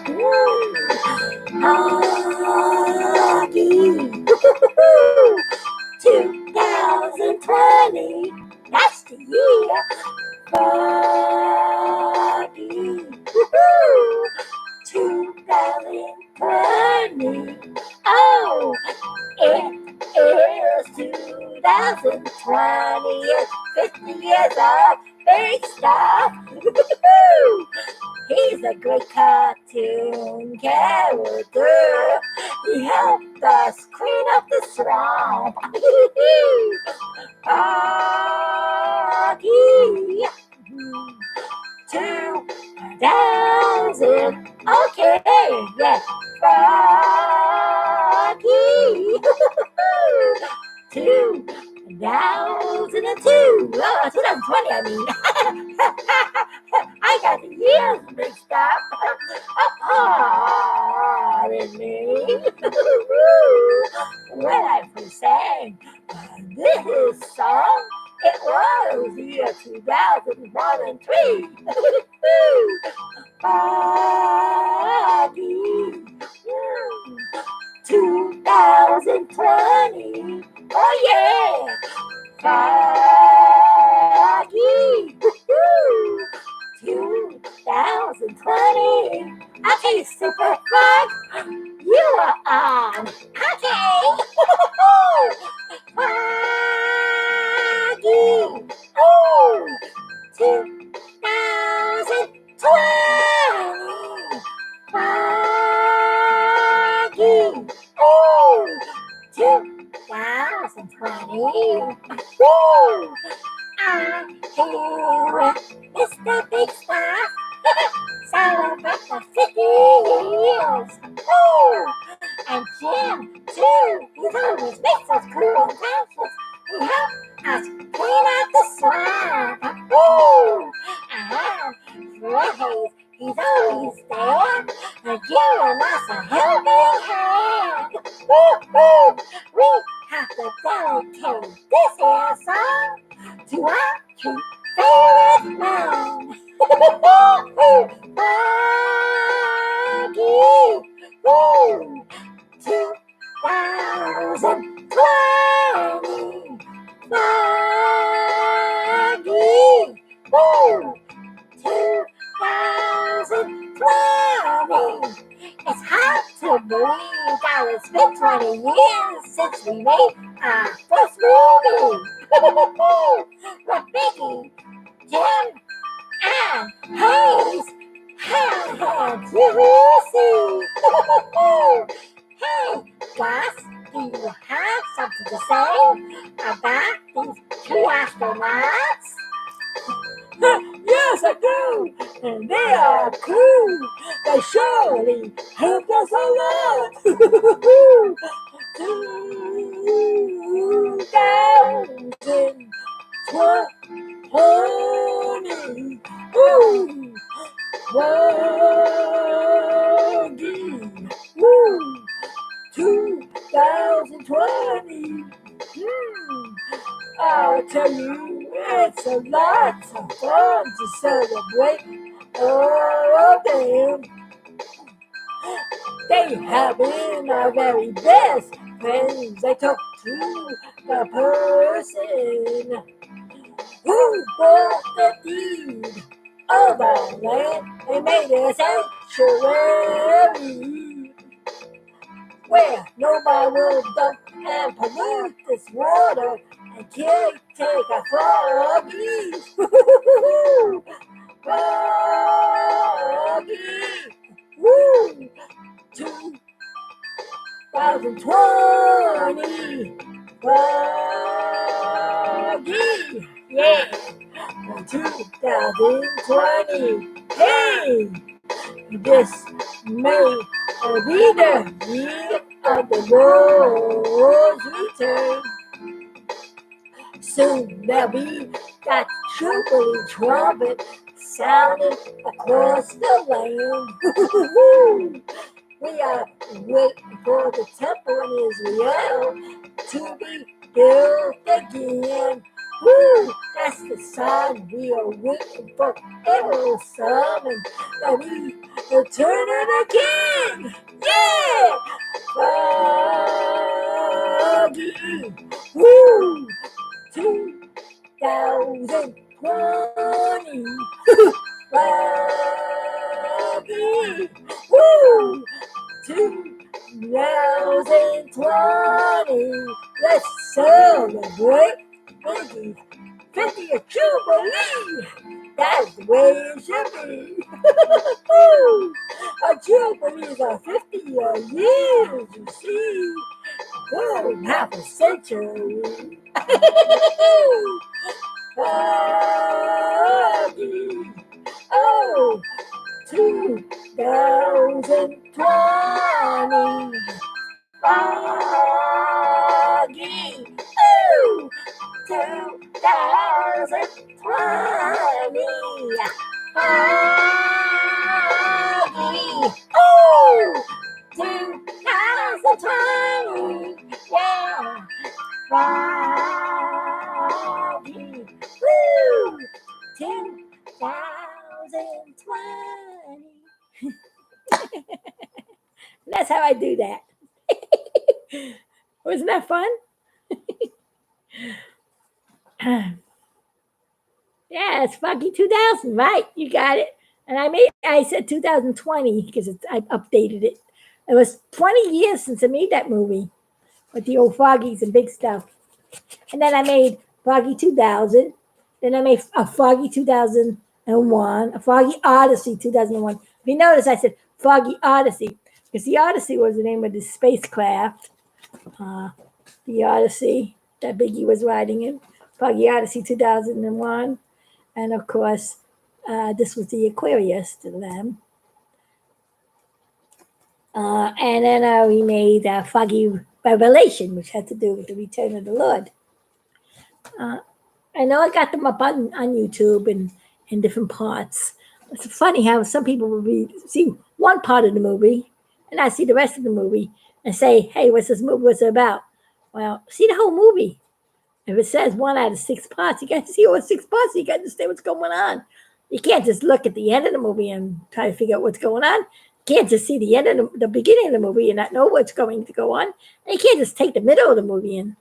Hockey! 2020! That's the year! Hockey! 2020! Oh! It is 2020, it's 50 years of big stuff. He's a great cartoon character. He helped us clean up the swamp. Froggy. 2000. Okay, yeah. Froggy. 2002. 2020, I mean. I got the years mixed up. Pardon me. When I first sang this song, it was the year 2001 and 3. Party 2020. Oh yeah. Party 2020. Okay, Super Frog, you are on. Okay. Froggy. Oh, 2020. Froggy. Oh, 2020. Woo! I hear Mr. Big Star. Celebrate the 50 years. Woo! And Jim, too. He always makes us cool and precious. He helps us clean out the swamp. Woo! And Fred, he's always there. And giving us a helping hand. Woo-hoo! We have to dedicate this here song to our two favorite men. Froggy, woo! 2020. Froggy, woo! 2020. It's hard to believe that it's been 20 years since we made our first movie. We're big 2 astronauts? Yes, I do. And they are cool. They surely helped us a lot. 2020. Woo! Woggy. Woo! 2020. I'll tell you, it's a lot of fun to celebrate. Oh, damn. They have been our very best friends. They talk to the person who bought the deed of our land. They made a sanctuary where nobody will dump and pollute this water and can't take our froggies. Froggies. Woo! 2020. Froggy. Yeah. 2020. Hey! This may be the year of the Lord's return. Soon there'll be that Jubilee trumpet sounding across the land. We are waiting for the temple in Israel to be built again. Woo! That's the sign we are waiting for. It will summon that we return again. Yeah! Froggy! Woo! 2020. Froggy! Woo! 2020. Let's celebrate 50th Jubilee. That's the way it should be. A Jubilee is a 50-year years, you see. Oh, half a century. Oh, 2020. Froggy. Ooh, 2020. Froggy. Ooh, 2020. Yeah. Froggy. Woo. 2020. That's how I do that. Wasn't that fun? Yeah, it's Foggy 2000, right? You got it. And I said 2020 because I updated it. It was 20 years since I made that movie with the old Foggies and big stuff. And then I made Foggy 2000. Then I made a Foggy 2001, a Foggy Odyssey 2001. If you notice, I said Foggy Odyssey because the Odyssey was the name of the spacecraft. The Odyssey that Biggie was riding in. Foggy Odyssey 2001. And of course, this was the Aquarius to them. And then we made Foggy Revelation, which had to do with the return of the Lord. I know I got them up on YouTube and in different parts. It's funny how some people will see one part of the movie and not see the rest of the movie and say, hey, what's this movie? What's it about? Well, see the whole movie. If it says 1 out of 6 parts, you got to see all 6 parts. You got to understand what's going on. You can't just look at the end of the movie and try to figure out what's going on. You can't just see the end of the beginning of the movie and not know what's going to go on. And you can't just take the middle of the movie and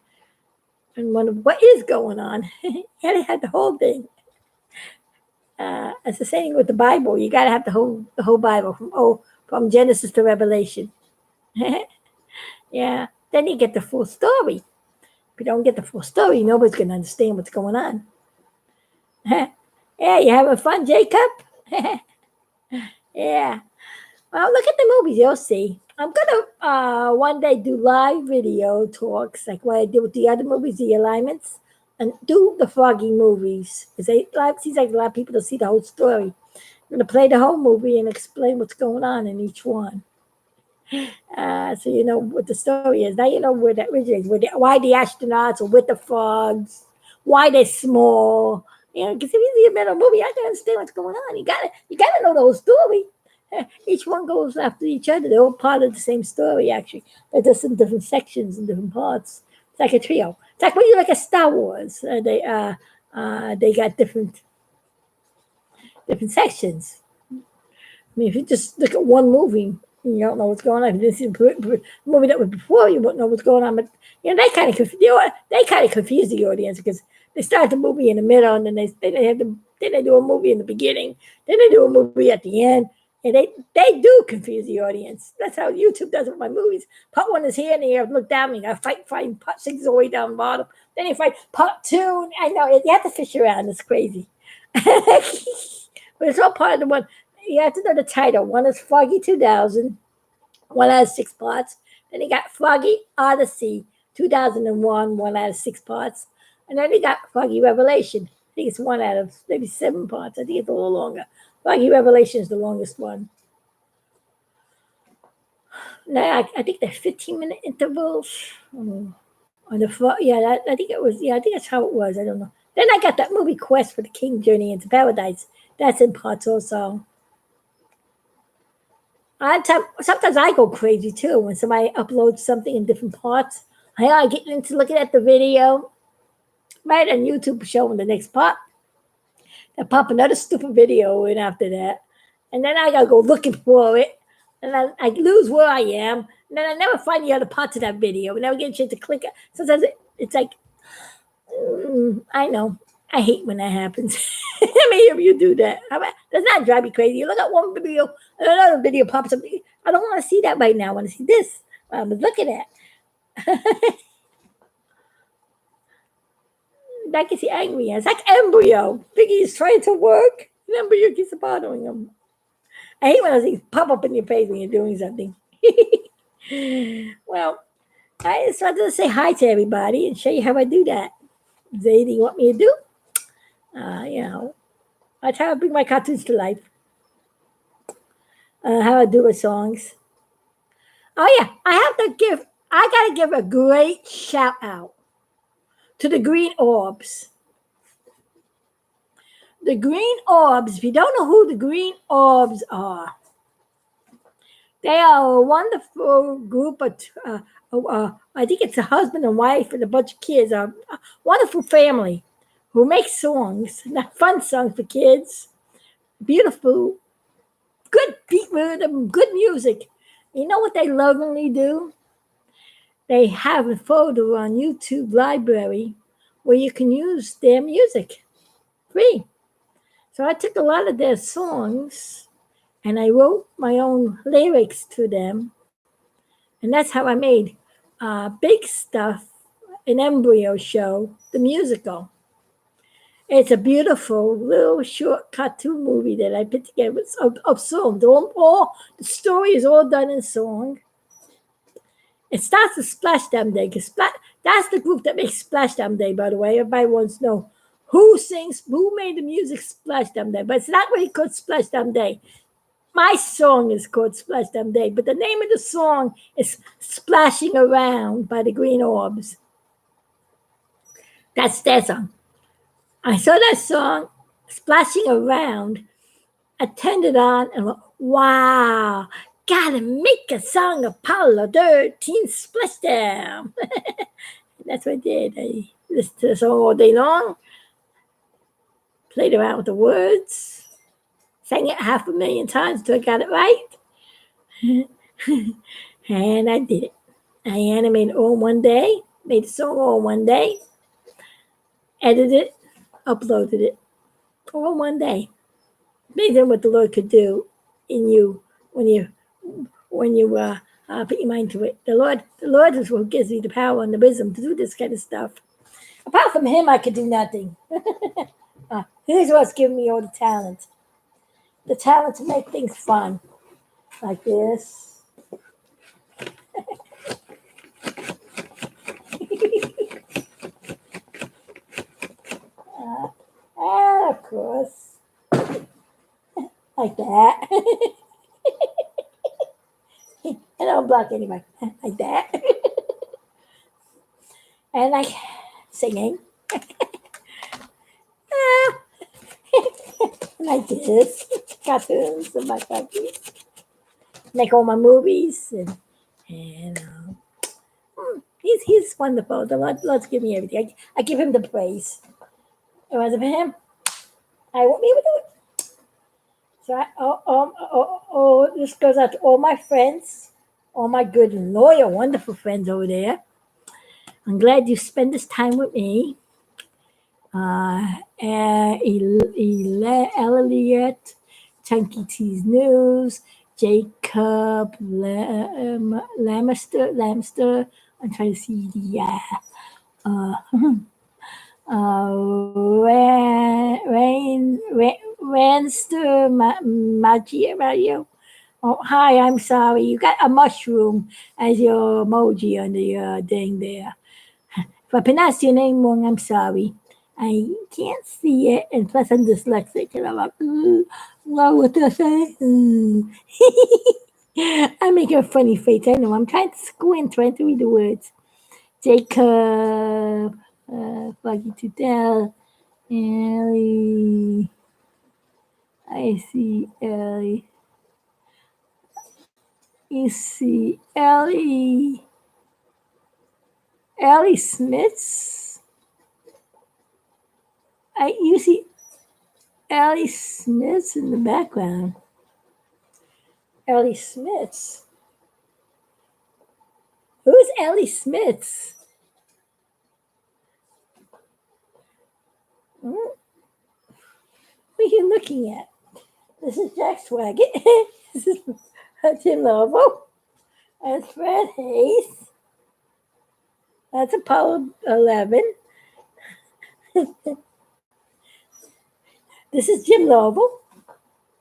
wonder what is going on. You got to have the whole thing. It's the same with the Bible. You got to have the whole Bible from Genesis to Revelation. Yeah. Then you get the full story. If you don't get the full story, nobody's going to understand what's going on. Yeah, you having fun, Jacob? Yeah. Well, look at the movies. You'll see. I'm going to one day do live video talks like what I did with the other movies, the alignments. and do the Froggy movies. Because it seems like a lot of people don't see the whole story. I'm going to play the whole movie and explain what's going on in each one. So you know what the story is. Now you know where that originates. Why the astronauts are with the frogs. Why they're small. You know, because if you see a better movie, I can understand what's going on. You gotta know the whole story. Each one goes after each other. They're all part of the same story, actually. They're just in different sections and different parts. It's like a trio. It's like when you look at Star Wars. They got different sections. I mean, if you just look at one movie, you don't know what's going on. If you didn't see the movie that was before, you wouldn't know what's going on. But you know, they kind of confuse the audience because they start the movie in the middle, and then they do a movie in the beginning, then they do a movie at the end, and they do confuse the audience. That's how YouTube does it with my movies. Part 1 is here, and you have to look down, and you got to fight. Part 6 is all the way down the bottom. Then you fight part 2. I know you have to fish around. It's crazy, but it's all part of the one. You have to know the title. One is Froggy 2000. One out of 6 parts. Then you got Froggy Odyssey 2001. One out of 6 parts. And then you got Froggy Revelation. I think it's 1 out of maybe 7 parts. I think it's a little longer. Froggy Revelation is the longest one. Now I think they're 15-minute intervals. I think it was. Yeah, I think that's how it was. I don't know. Then I got that movie Quest for the King Journey into Paradise. That's in parts also. Sometimes I go crazy too when somebody uploads something in different parts. I get into looking at the video, right on YouTube showing the next part. They pop another stupid video in after that, and then I gotta go looking for it, and I lose where I am, and then I never find the other parts of that video. I never get a chance to click it. Sometimes it's like, I know. I hate when that happens. How many of you do that? Does that drive me crazy? You look at one video, and another video pops up. I don't want to see that right now. I want to see this. I was looking at. That gets you angry. It's like EMBRYO. Biggie is trying to work, and EMBRYO keeps bothering him. I hate when those things pop up in your face when you're doing something. Well, I just wanted to say hi to everybody and show you how I do that. Is there anything you want me to do? I try to bring my cartoons to life. How I do with songs. Oh yeah, I gotta give a great shout out to the Green Orbs. The Green Orbs, if you don't know who the Green Orbs are, they are a wonderful group of, I think it's a husband and wife and a bunch of kids, a wonderful family who makes songs, not fun songs for kids, beautiful, good beat rhythm, good music. You know what they lovingly do? They have a folder on YouTube Library where you can use their music free. So I took a lot of their songs and I wrote my own lyrics to them. And that's how I made Big Stuff, an EMBRYO show, the musical. It's a beautiful little short cartoon movie that I put together of songs. All the story is all done in song. It starts with Splash Damn Day, because that's the group that makes Splash Damn Day, by the way. Everybody wants to know who made the music Splash Damn Day. But it's not really called Splash Damn Day. My song is called Splash Damn Day, but the name of the song is Splashing Around by the Green Orbs. That's their song. I saw that song, Splashing Around. I turned it on and went, wow, gotta make a song Apollo 13 Splashdown. That's what I did. I listened to the song all day long, played around with the words, sang it 500,000 times till I got it right. And I did it. I animated all one day, made the song all one day, edited it, uploaded it all one day. Amazing what the Lord could do in you when you put your mind to it. The Lord is what gives you the power and the wisdom to do this kind of stuff. Apart from Him, I could do nothing. He's what's given me all the talent to make things fun, like this. across like that. And I don't block anybody like that. And like singing. Like this. Cartoons and my cartoons. Make all my movies and he's wonderful. The Lord's give me everything. I give him the praise. It wasn't for him, I won't be able to do it. So this goes out to all my friends, all my good, loyal, wonderful friends over there. I'm glad you spend this time with me. Elliot, Chunky T's News, Jacob Lamster. I'm trying to see the Ranster Maggio. Oh, hi, I'm sorry. You got a mushroom as your emoji under your thing there. If I pronounce your name wrong, I'm sorry. I can't see it, and plus I'm dyslexic, and I'm like, what do I say? I'm making a funny face. I know. I'm trying to squint, trying to read the words. Jacob, Foggy to tell, Ellie. I see Ellie. You see Ellie. Ellie Smiths. You see Ellie Smiths in the background. Ellie Smiths. Who's Ellie Smiths? What are you looking at? This is Jack Swaggart. This is Tim Lobo. That's Fred Hayes. That's Apollo 11. This is Jim Lobo.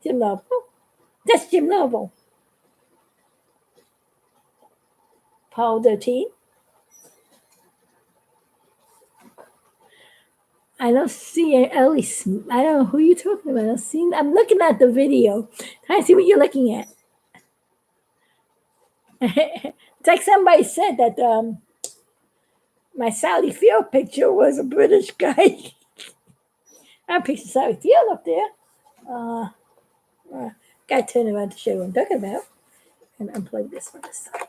Jim Lobo. That's Jim Lobo. Apollo 13. I don't see Ellie. I don't know who you're talking about. I'm looking at the video. Trying to see what you're looking at. It's like somebody said that my Sally Field picture was a British guy. I picture Sally Field up there. Gotta turn around to show you what I'm talking about. And unplug this one this side.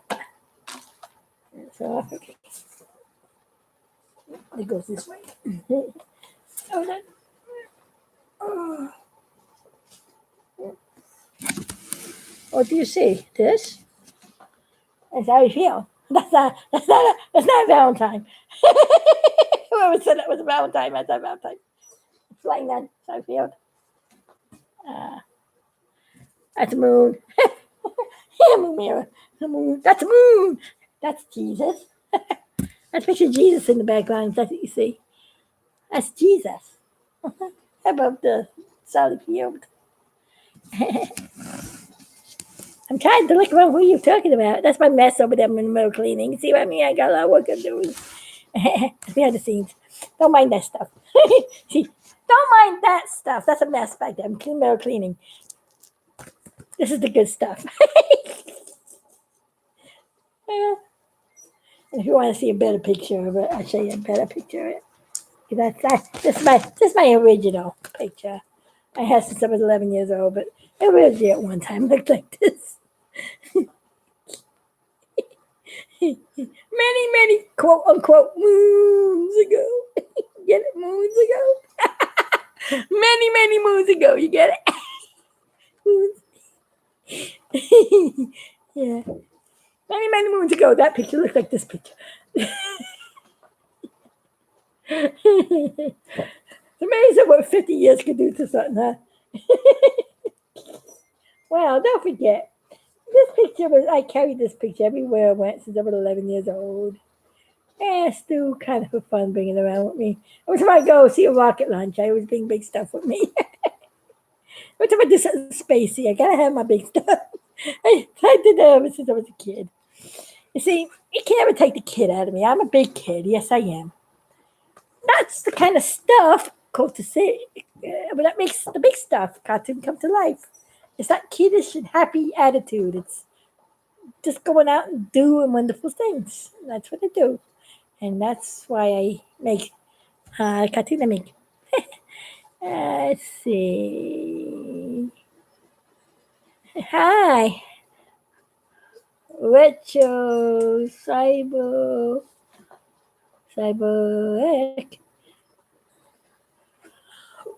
So, okay. It goes this way. Oh, that. Oh. What do you see? This? That's how you feel. That's not Valentine. Whoever said that was a Valentine, that's not Valentine. It's flying on Southfield. That's a moon. Yeah, moon mirror. The moon. That's a moon. That's Jesus. That's a picture of Jesus in the background. That's what you see. That's Jesus. Above the solid field. I'm trying to look around who you're talking about. That's my mess over there in the middle cleaning. See what I mean? I got a lot of work I'm doing. Behind the scenes. Don't mind that stuff. See, don't mind that stuff. That's a mess back there. I'm middle cleaning. This is the good stuff. If you want to see a better picture of it, I'll show you a better picture of it. This is my original picture. I had since I was 11 years old, but it was at one time looked like this. Many, quote unquote, moons ago. Get it? Moons ago? Many moons ago. You get it? Yeah. Many moons ago, that picture looked like this picture. It's amazing what 50 years could do to something, huh? Well, don't forget, this picture I carried this picture everywhere I went since I was 11 years old. And it's still kind of fun bringing it around with me. Every time I go see a rocket launch, I always bring big stuff with me. Every time I do something spacey, I gotta have my big stuff. I did that ever since I was a kid. You see, you can't ever take the kid out of me. I'm a big kid. Yes, I am. That's the kind of stuff difficult to say, but that makes the big stuff cartoon come to life. It's that kiddish and happy attitude. It's just going out and doing wonderful things. That's what I do, and that's why I make cartoon. I make. Let's see. Hi, retro cyber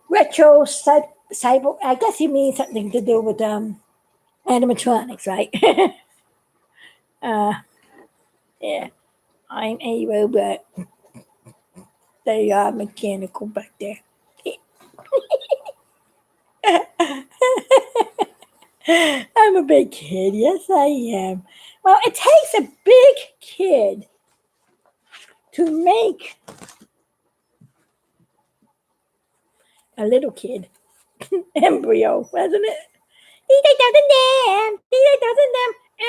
retro cyber. I guess you mean something to do with animatronics, right? uh, yeah, I'm a robot. They are mechanical back there. I'm a big kid. Yes, I am. Well, it takes a big kid to make a little kid. Embryo, wasn't it?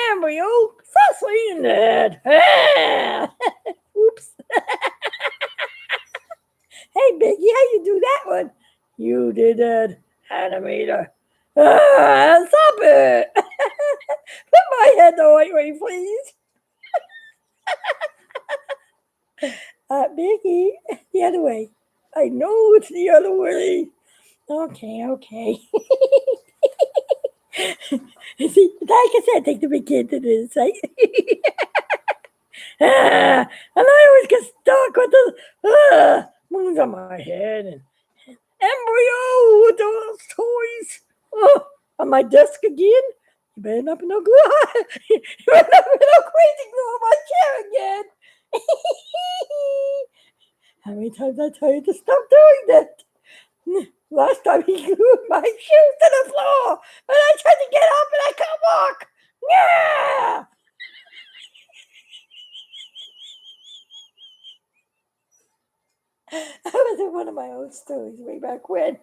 Embryo. Stop saying that. Oops. Hey, Biggie, how you do that one? You did that, animator. Stop it. Put my head the right way, please. Biggie, the other way. I know it's the other way. Okay. See, like I said, take the big kid to this, right? And I always get stuck with the moons on my head and embryo with those toys on my desk again. You better not be no glue. You better not be no crazy glue on my chair again. How many times I tell you to stop doing that? Last time he glued my shoes to the floor, and I tried to get up and I can't walk. Yeah. That was in one of my old stories way back when.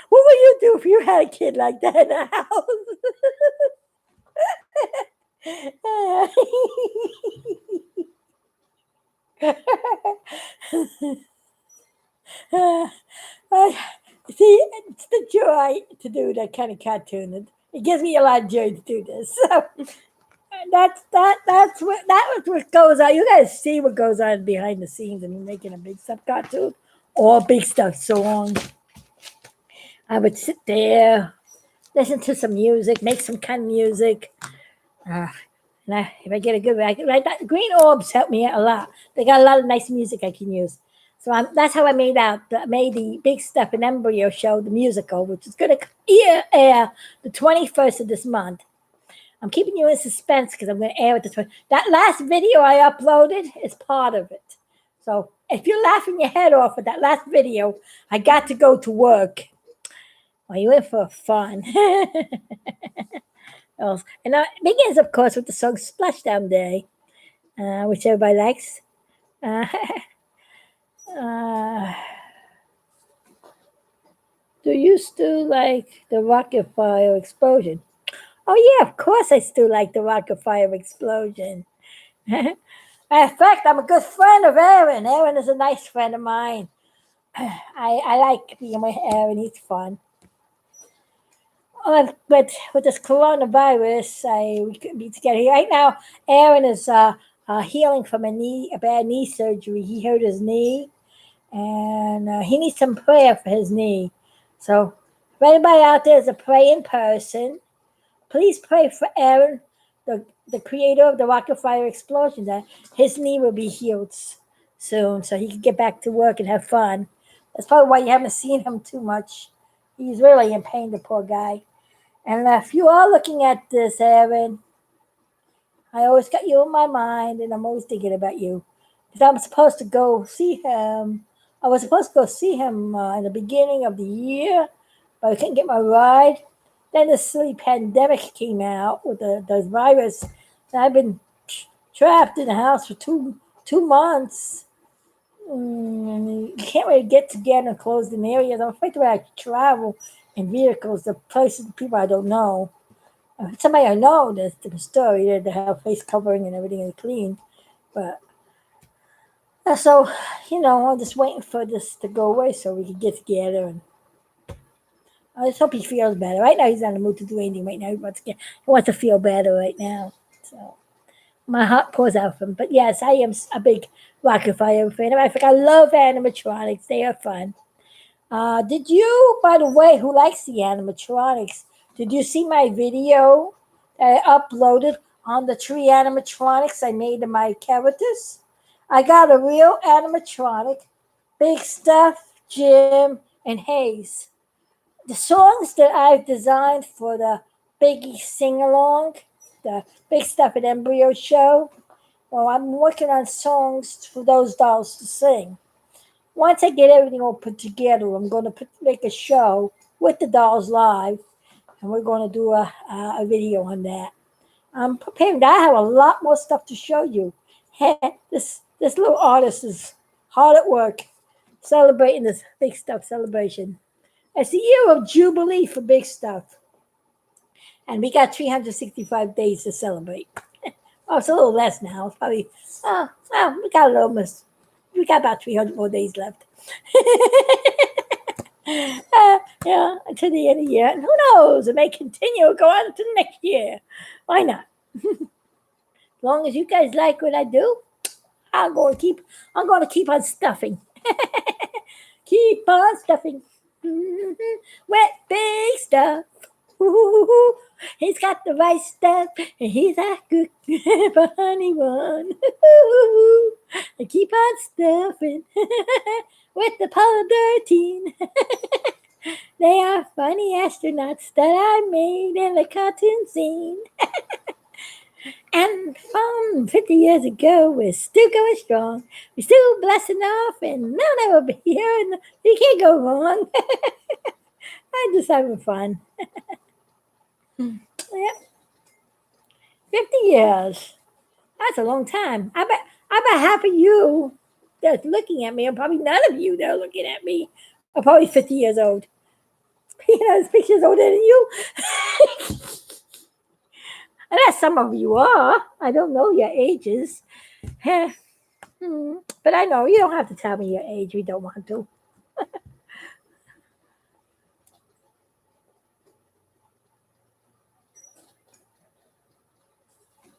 What would you do if you had a kid like that in the house? See, it's the joy to do that kind of cartoon. It gives me a lot of joy to do this. So that's what goes on. You guys see what goes on behind the scenes and making a big stuff cartoon or big stuff song. I would sit there, listen to some music, make some kind of music. If I get a good like Green Orbs help me out a lot. They got a lot of nice music I can use. So that's how I made the Big Stuff in Embryo show, the musical, which is going to air the 21st of this month. I'm keeping you in suspense because I'm going to air it this way. That last video I uploaded is part of it. So if you're laughing your head off at that last video, I got to go to work. Well, you in for fun. And it begins, of course, with the song Splashdown Day, which everybody likes. Do you still like the rocket fire explosion? Oh, yeah, of course I still like the rocket fire explosion. In fact, I'm a good friend of Aaron. Aaron is a nice friend of mine. I like being with Aaron. He's fun. But with this coronavirus, we couldn't be together. Right now, Aaron is healing from a bad knee surgery. He hurt his knee, and he needs some prayer for his knee. So if anybody out there is a praying person, please pray for Aaron, the creator of the rocket fire explosion, that his knee will be healed soon so he can get back to work and have fun. That's probably why you haven't seen him too much. He's really in pain, the poor guy. And if you are looking at this, Aaron, I always got you in my mind, and I'm always thinking about you. Because I'm supposed to go see him. I was supposed to go see him in the beginning of the year, but I couldn't get my ride. Then the silly pandemic came out with the virus. And I've been trapped in the house for two months. You can't really get together in closed in areas. I'm afraid to actually travel in vehicles to places, people I don't know. Somebody I know, there's the story. They have face covering and everything is clean. But So, I'm just waiting for this to go away so we can get together. And I just hope he feels better. Right now, he's not in the mood to do anything right now. He wants to feel better right now. So my heart pours out for him. But yes, I am a big Rocket Fire fan. I think I love animatronics. They are fun. Did you, by the way, who likes the animatronics, did you see my video that I uploaded on the tree animatronics I made of my characters? I got a real animatronic, Big Stuff, Jim, and Hayes. The songs that I've designed for the Biggie Sing Along, the Big Stuff and Embryo show, well, I'm working on songs for those dolls to sing. Once I get everything all put together, I'm going to make a show with the dolls live, and we're going to do a video on that. I'm preparing. I have a lot more stuff to show you. This little artist is hard at work celebrating this Big Stuff celebration. It's the year of Jubilee for Big Stuff, and we got 365 days to celebrate. Oh, it's a little less now. It's probably, we got a little miss. We got about 300 more days left. Until the end of the year. And who knows? It may continue, go on to the next year. Why not? As long as you guys like what I do, I'm going to keep on stuffing. Keep on stuffing. Wet Big Stuff. Ooh, he's got the right stuff, and he's a good funny one. And keep on stuffing with the Apollo 13. They are funny astronauts that I made in the cartoon scene. And from 50 years ago, we're still going strong. We're still blasting off, and they'll never be here, and you can't go wrong. I'm just having fun. Yep. 50 years. That's a long time. I bet half of you that's looking at me, and probably none of you that are looking at me, are probably 50 years old. This picture's older than you. Unless some of you are. I don't know your ages. But I know you don't have to tell me your age. We don't want to.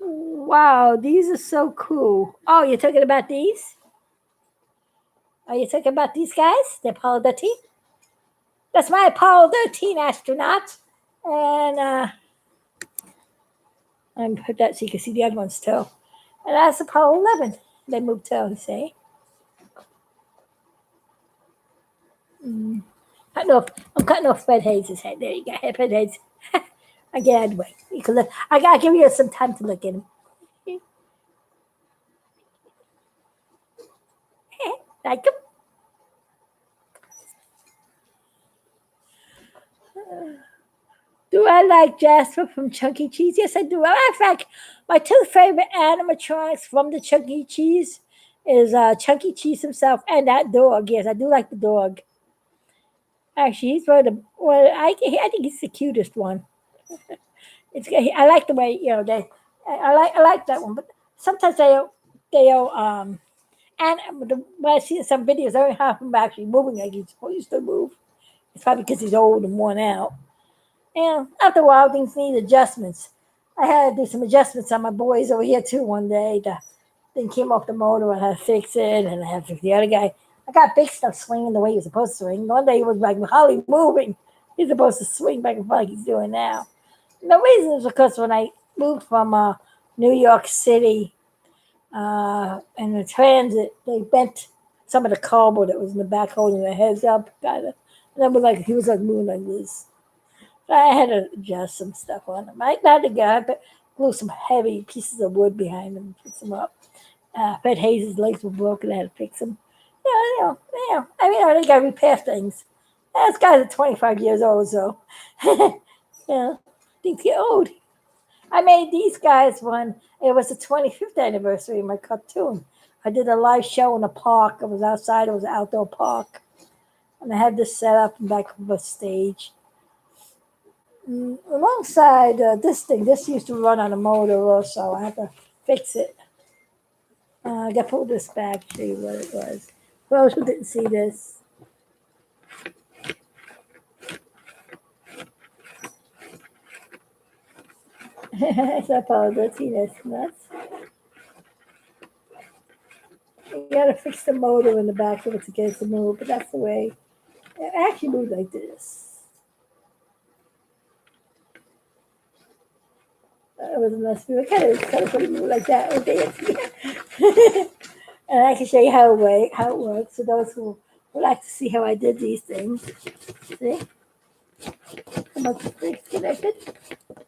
Wow, these are so cool. Oh, you're talking about these? Are you talking about these guys? The Apollo 13? That's my Apollo 13 astronaut. And I'm put that so you can see the other ones too. And that's Apollo 11. They moved to, say. I'm cutting off Fred Hayes' head. There you go. Fred Hayes. I get out of the way. You can look. I gotta give you some time to look at him. Like him. Do I like Jasper from Chuck E. Cheese? Yes, I do. In fact, my two favorite animatronics from the Chuck E. Cheese is Chuck E. Cheese himself and that dog. Yes, I do like the dog. Actually, he's one of the. Well, I think he's the cutest one. I like the way they. I like that one, but sometimes they'll and when I see some videos, I don't have him actually moving like he's supposed to move. It's probably because he's old and worn out. And after a while, things need adjustments. I had to do some adjustments on my boys over here too one day. The thing came off the motor, I had to fix it, and I had to fix the other guy. I got Big Stuff swinging the way he was supposed to swing. One day he was like hardly moving. He's supposed to swing back and forth like he's doing now. And the reason is because when I moved from New York City and the transit, they bent some of the cardboard that was in the back holding their heads up. Kind of. And then he was like moving like this. I had to adjust some stuff on him. I had to glue some heavy pieces of wood behind him and fix him up. Fred Hayes' legs were broken. I had to fix them. I got to repair things. This guy's 25 years old, so things get old. I made these guys when it was the 25th anniversary of my cartoon. I did a live show in a park. I was outside. It was an outdoor park. And I had this set up in back of a stage. Alongside this thing, this used to run on a motor also. I had to fix it. I got to pull this back, show you what it was. For those who didn't see this. I apologize, see this nuts. You gotta fix the motor in the back of it to get it to move, but that's the way. It actually moves like this. That was a nice move. Kind of put it move like that. Okay. And I can show you how it works. For those who would like to see how I did these things. See? How much it's connected.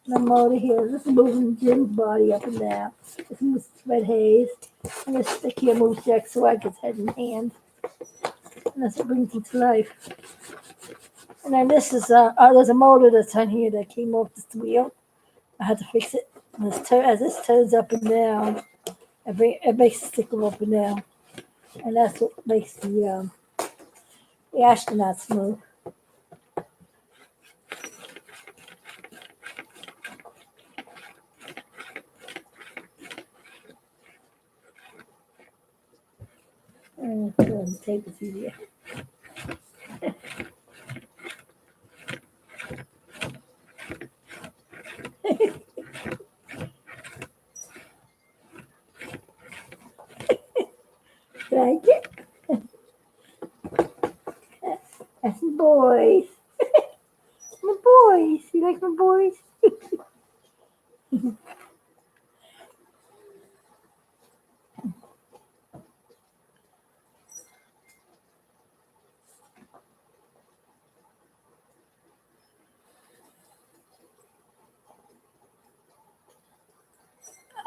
The motor here. This is moving Jim's body up and down. This moves Red Haze. And this stick here moves Jack Swagger's head and hand. And that's what brings him to life. And then this is there's a motor that's on here that came off this wheel. I had to fix it. And as this turns up and down, it makes it stick go up and down. And that's what makes the astronauts move. And go ahead and take this easier. Like it? That's my boys. My boys. You like my boys?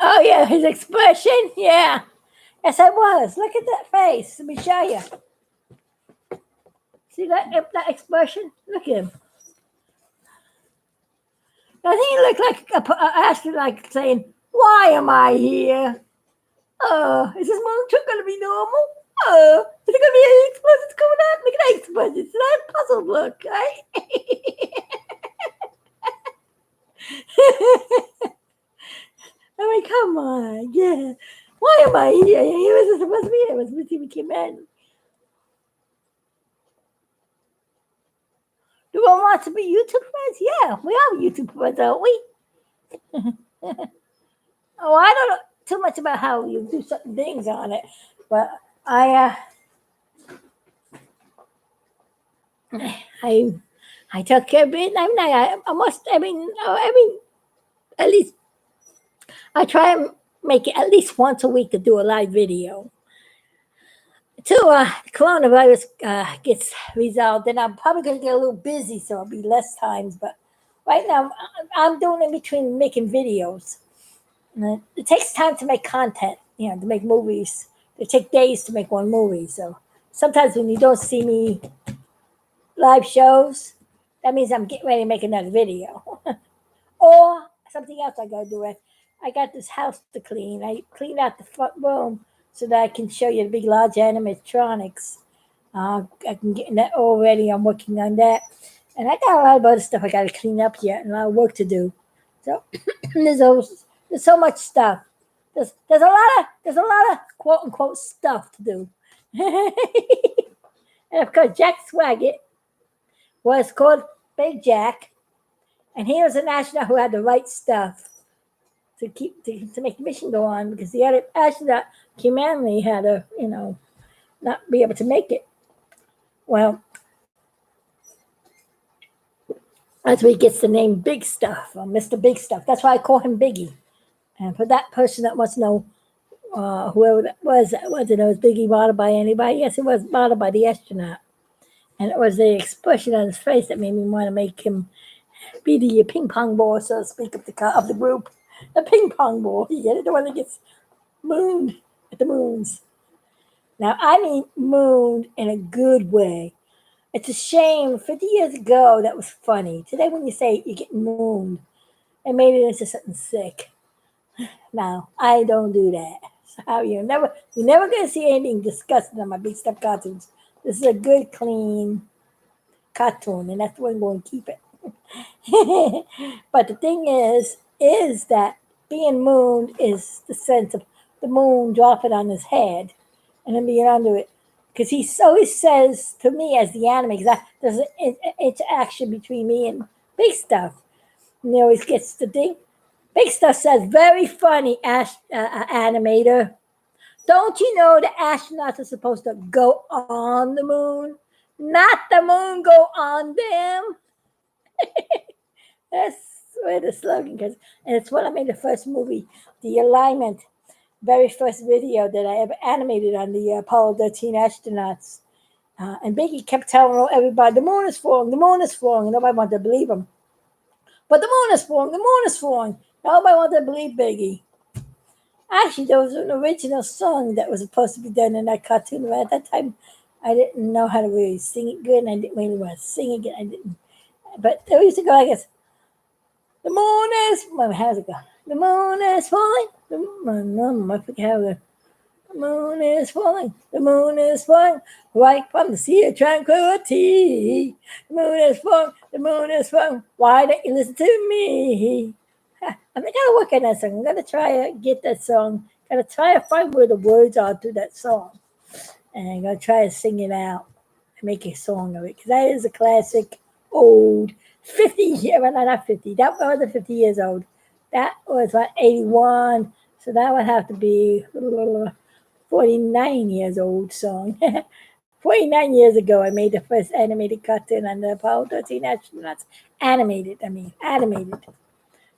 Oh, yeah, his expression? Yeah. Yes, I was. Look at that face. Let me show you. See that expression? Look at him. I think he looked like an astronaut like saying, "Why am I here? Is this monster going to be normal? Is it going to be any explosions going on? Look at that explosions. That puzzled look, right?" I mean, come on, yeah. Why am I here? He wasn't supposed to be here. It was supposed to be Kim in. Do I want to be YouTube friends? Yeah, we are YouTube friends, aren't we? Oh, I don't know too much about how you do certain things on it, but I took care of it. At least I try and make it at least once a week to do a live video. Till coronavirus gets resolved, then I'm probably going to get a little busy, so it'll be less times. But right now, I'm doing in between making videos. And it takes time to make content, to make movies. It takes days to make one movie. So sometimes when you don't see me live shows, that means I'm getting ready to make another video. Or something else I got to do. I got this house to clean. I cleaned out the front room so that I can show you the big, large animatronics. I can get that all ready. I'm working on that. And I got a lot of other stuff I got to clean up yet and a lot of work to do. So there's so much stuff. There's a lot of quote unquote stuff to do. And of course, Jack Swaggart was called Big Jack, and he was an astronaut who had the right stuff to make the mission go on, because the other astronaut, humanly, had to not be able to make it. Well, that's where he gets the name Big Stuff, or Mr. Big Stuff. That's why I call him Biggie. And for that person that wants to know whoever that was Biggie bothered by anybody? Yes, it was bothered by the astronaut. And it was the expression on his face that made me want to make him be the ping pong ball, so to speak, of the group. The ping pong ball. You get it? The one that gets mooned at the moons. Now, I mean mooned in a good way. It's a shame. 50 years ago, that was funny. Today, when you say you're getting mooned, it made it into something sick. Now, I don't do that. So you're never going to see anything disgusting on my Big Stuff cartoons. This is a good, clean cartoon, and that's the way I'm going to keep it. But the thing is that being mooned is the sense of the moon dropping on his head and him being under it. Because he always says to me as the anime, because there's an interaction between me and Big Stuff. And he always gets the thing. Big Stuff says, very funny, animator. Don't you know the astronauts are supposed to go on the moon? Not the moon go on them. That's where the slogan goes. And it's when I made the first movie, the alignment, very first video that I ever animated on the Apollo 13 astronauts. And Biggie kept telling everybody, the moon is falling, the moon is falling. And nobody wanted to believe him. But the moon is falling, the moon is falling. Nobody wanted to believe Biggie. Actually, there was an original song that was supposed to be done in that cartoon. But at that time, I didn't know how to really sing it good, and I didn't really want to sing it. I didn't. But they used to go like this. The moon is... How's it go? The moon is falling. I forget how the moon is falling. The moon is falling. Right from the sea of tranquility. The moon is falling. The moon is falling. Why don't you listen to me? I'm going to work on that song. I'm going to try to get that song. I'm going to try to find where the words are to that song. And I'm going to try to sing it out and make a song of it. Because that is a classic, old, 50 years, well, not 50. That wasn't 50 years old. That was like 81. So that would have to be 49 years old song. 49 years ago, I made the first animated cartoon on the Apollo 13 astronauts. Animated.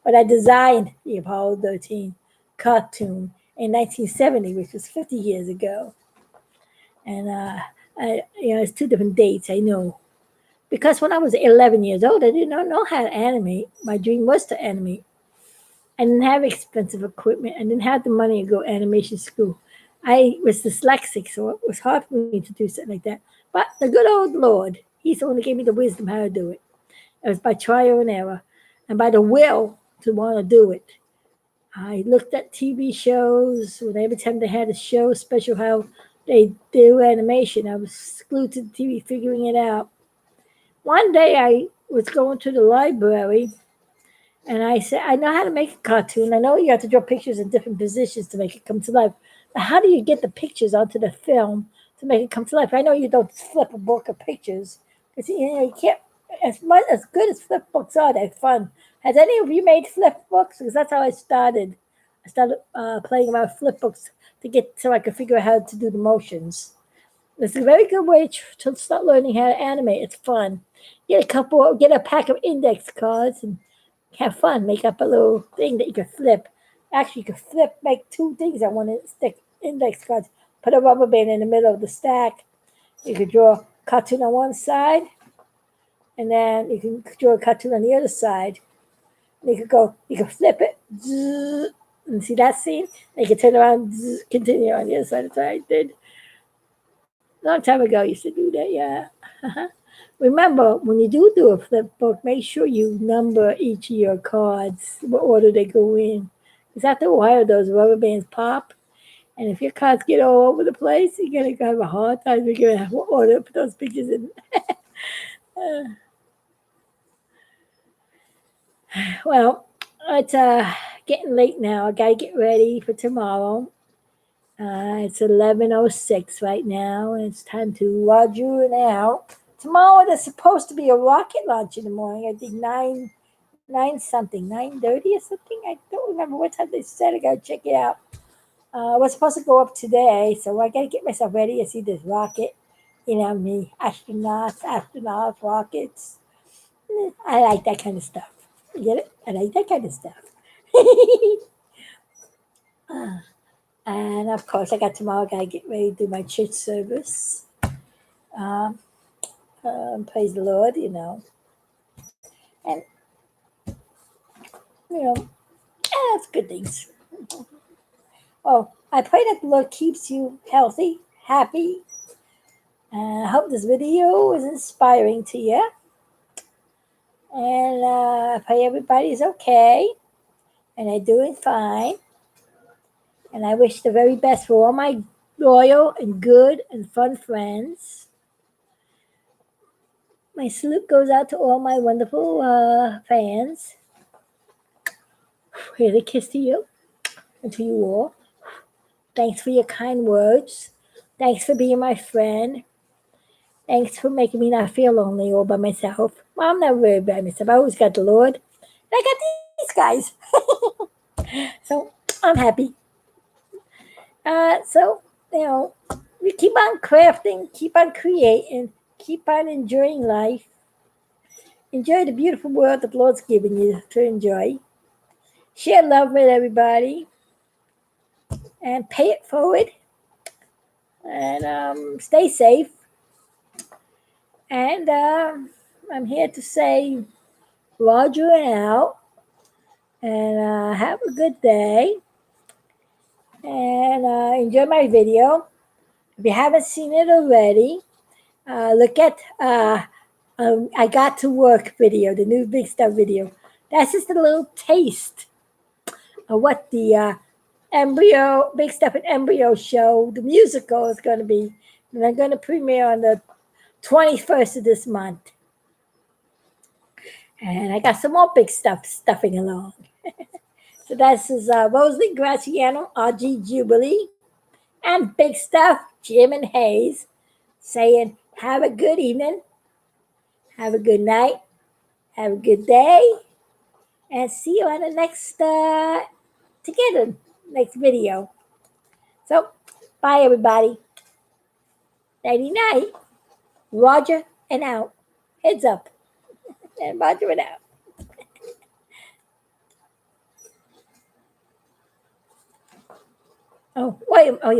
But I designed the Apollo 13 cartoon in 1970, which was 50 years ago. And, it's two different dates, I know. Because when I was 11 years old, I did not know how to animate. My dream was to animate. I didn't have expensive equipment. I didn't have the money to go to animation school. I was dyslexic, so it was hard for me to do something like that. But the good old Lord, he's the one who gave me the wisdom how to do it. It was by trial and error and by the will to want to do it. I looked at TV shows. When every time they had a show special how they do animation, I was glued to the TV figuring it out. One day I was going to the library and I said, I know how to make a cartoon. I know you have to draw pictures in different positions to make it come to life. But how do you get the pictures onto the film to make it come to life? I know you don't flip a book of pictures. Because you can't, as good as flip books are, they're fun. Has any of you made flip books? Because that's how I started. I started playing around with flip books so I could figure out how to do the motions. It's a very good way to start learning how to animate. It's fun. Get a pack of index cards and have fun. Make up a little thing that you can flip. Actually, you can make two things on one stick index cards. Put a rubber band in the middle of the stack. You could draw a cartoon on one side, and then you can draw a cartoon on the other side. And you can flip it, and see that scene? And you can turn around, continue on the other side. That's what I did. A long time ago, I used to do that, yeah. Remember, when you do a flip book, make sure you number each of your cards, what order they go in. Because after a while, those rubber bands pop. And if your cards get all over the place, you're going to have a hard time figuring out what order to put those pictures in. Well, it's getting late now. I got to get ready for tomorrow. It's 11:06 right now, and it's time to roger it out. Tomorrow there's supposed to be a rocket launch in the morning. I think 9:30 or something. I don't remember what time they said. I gotta check it out. We're supposed to go up today, so I gotta get myself ready to see this rocket. You know me, astronauts, rockets. I like that kind of stuff. You get it? I like that kind of stuff. And of course, I got tomorrow. I gotta get ready to do my church service. Praise the Lord, and that's good things. Oh, I pray that the Lord keeps you healthy, happy. I hope this video is inspiring to you. And I pray everybody's okay and they're doing fine. And I wish the very best for all my loyal and good and fun friends. My salute goes out to all my wonderful fans. Here's a kiss to you and to you all. Thanks for your kind words. Thanks for being my friend. Thanks for making me not feel lonely all by myself. Well, I'm never really by myself. I always got the Lord. And I got these guys. So I'm happy. So, you know, we keep on crafting, keep on creating, keep on enjoying life. Enjoy the beautiful world that the Lord's given you to enjoy. Share love with everybody and pay it forward. And stay safe. And I'm here to say Roger and out. And have a good day. And enjoy my video. If you haven't seen it already, look at I Got to Work video, the new Big Stuff video. That's just a little taste of what the Embryo, Big Stuff and Embryo show, the musical is going to be. And I'm going to premiere on the 21st of this month. And I got some more big stuff stuffing along. So that's Rosalie Graciano, RG Jubilee, and Big Stuff, Jim and Hayes, saying, have a good evening, have a good night, have a good day, and see you on the next together next video. So, bye everybody. Nighty night. Roger and out. Heads up. And Roger and out. Oh, wait. Oh, yeah.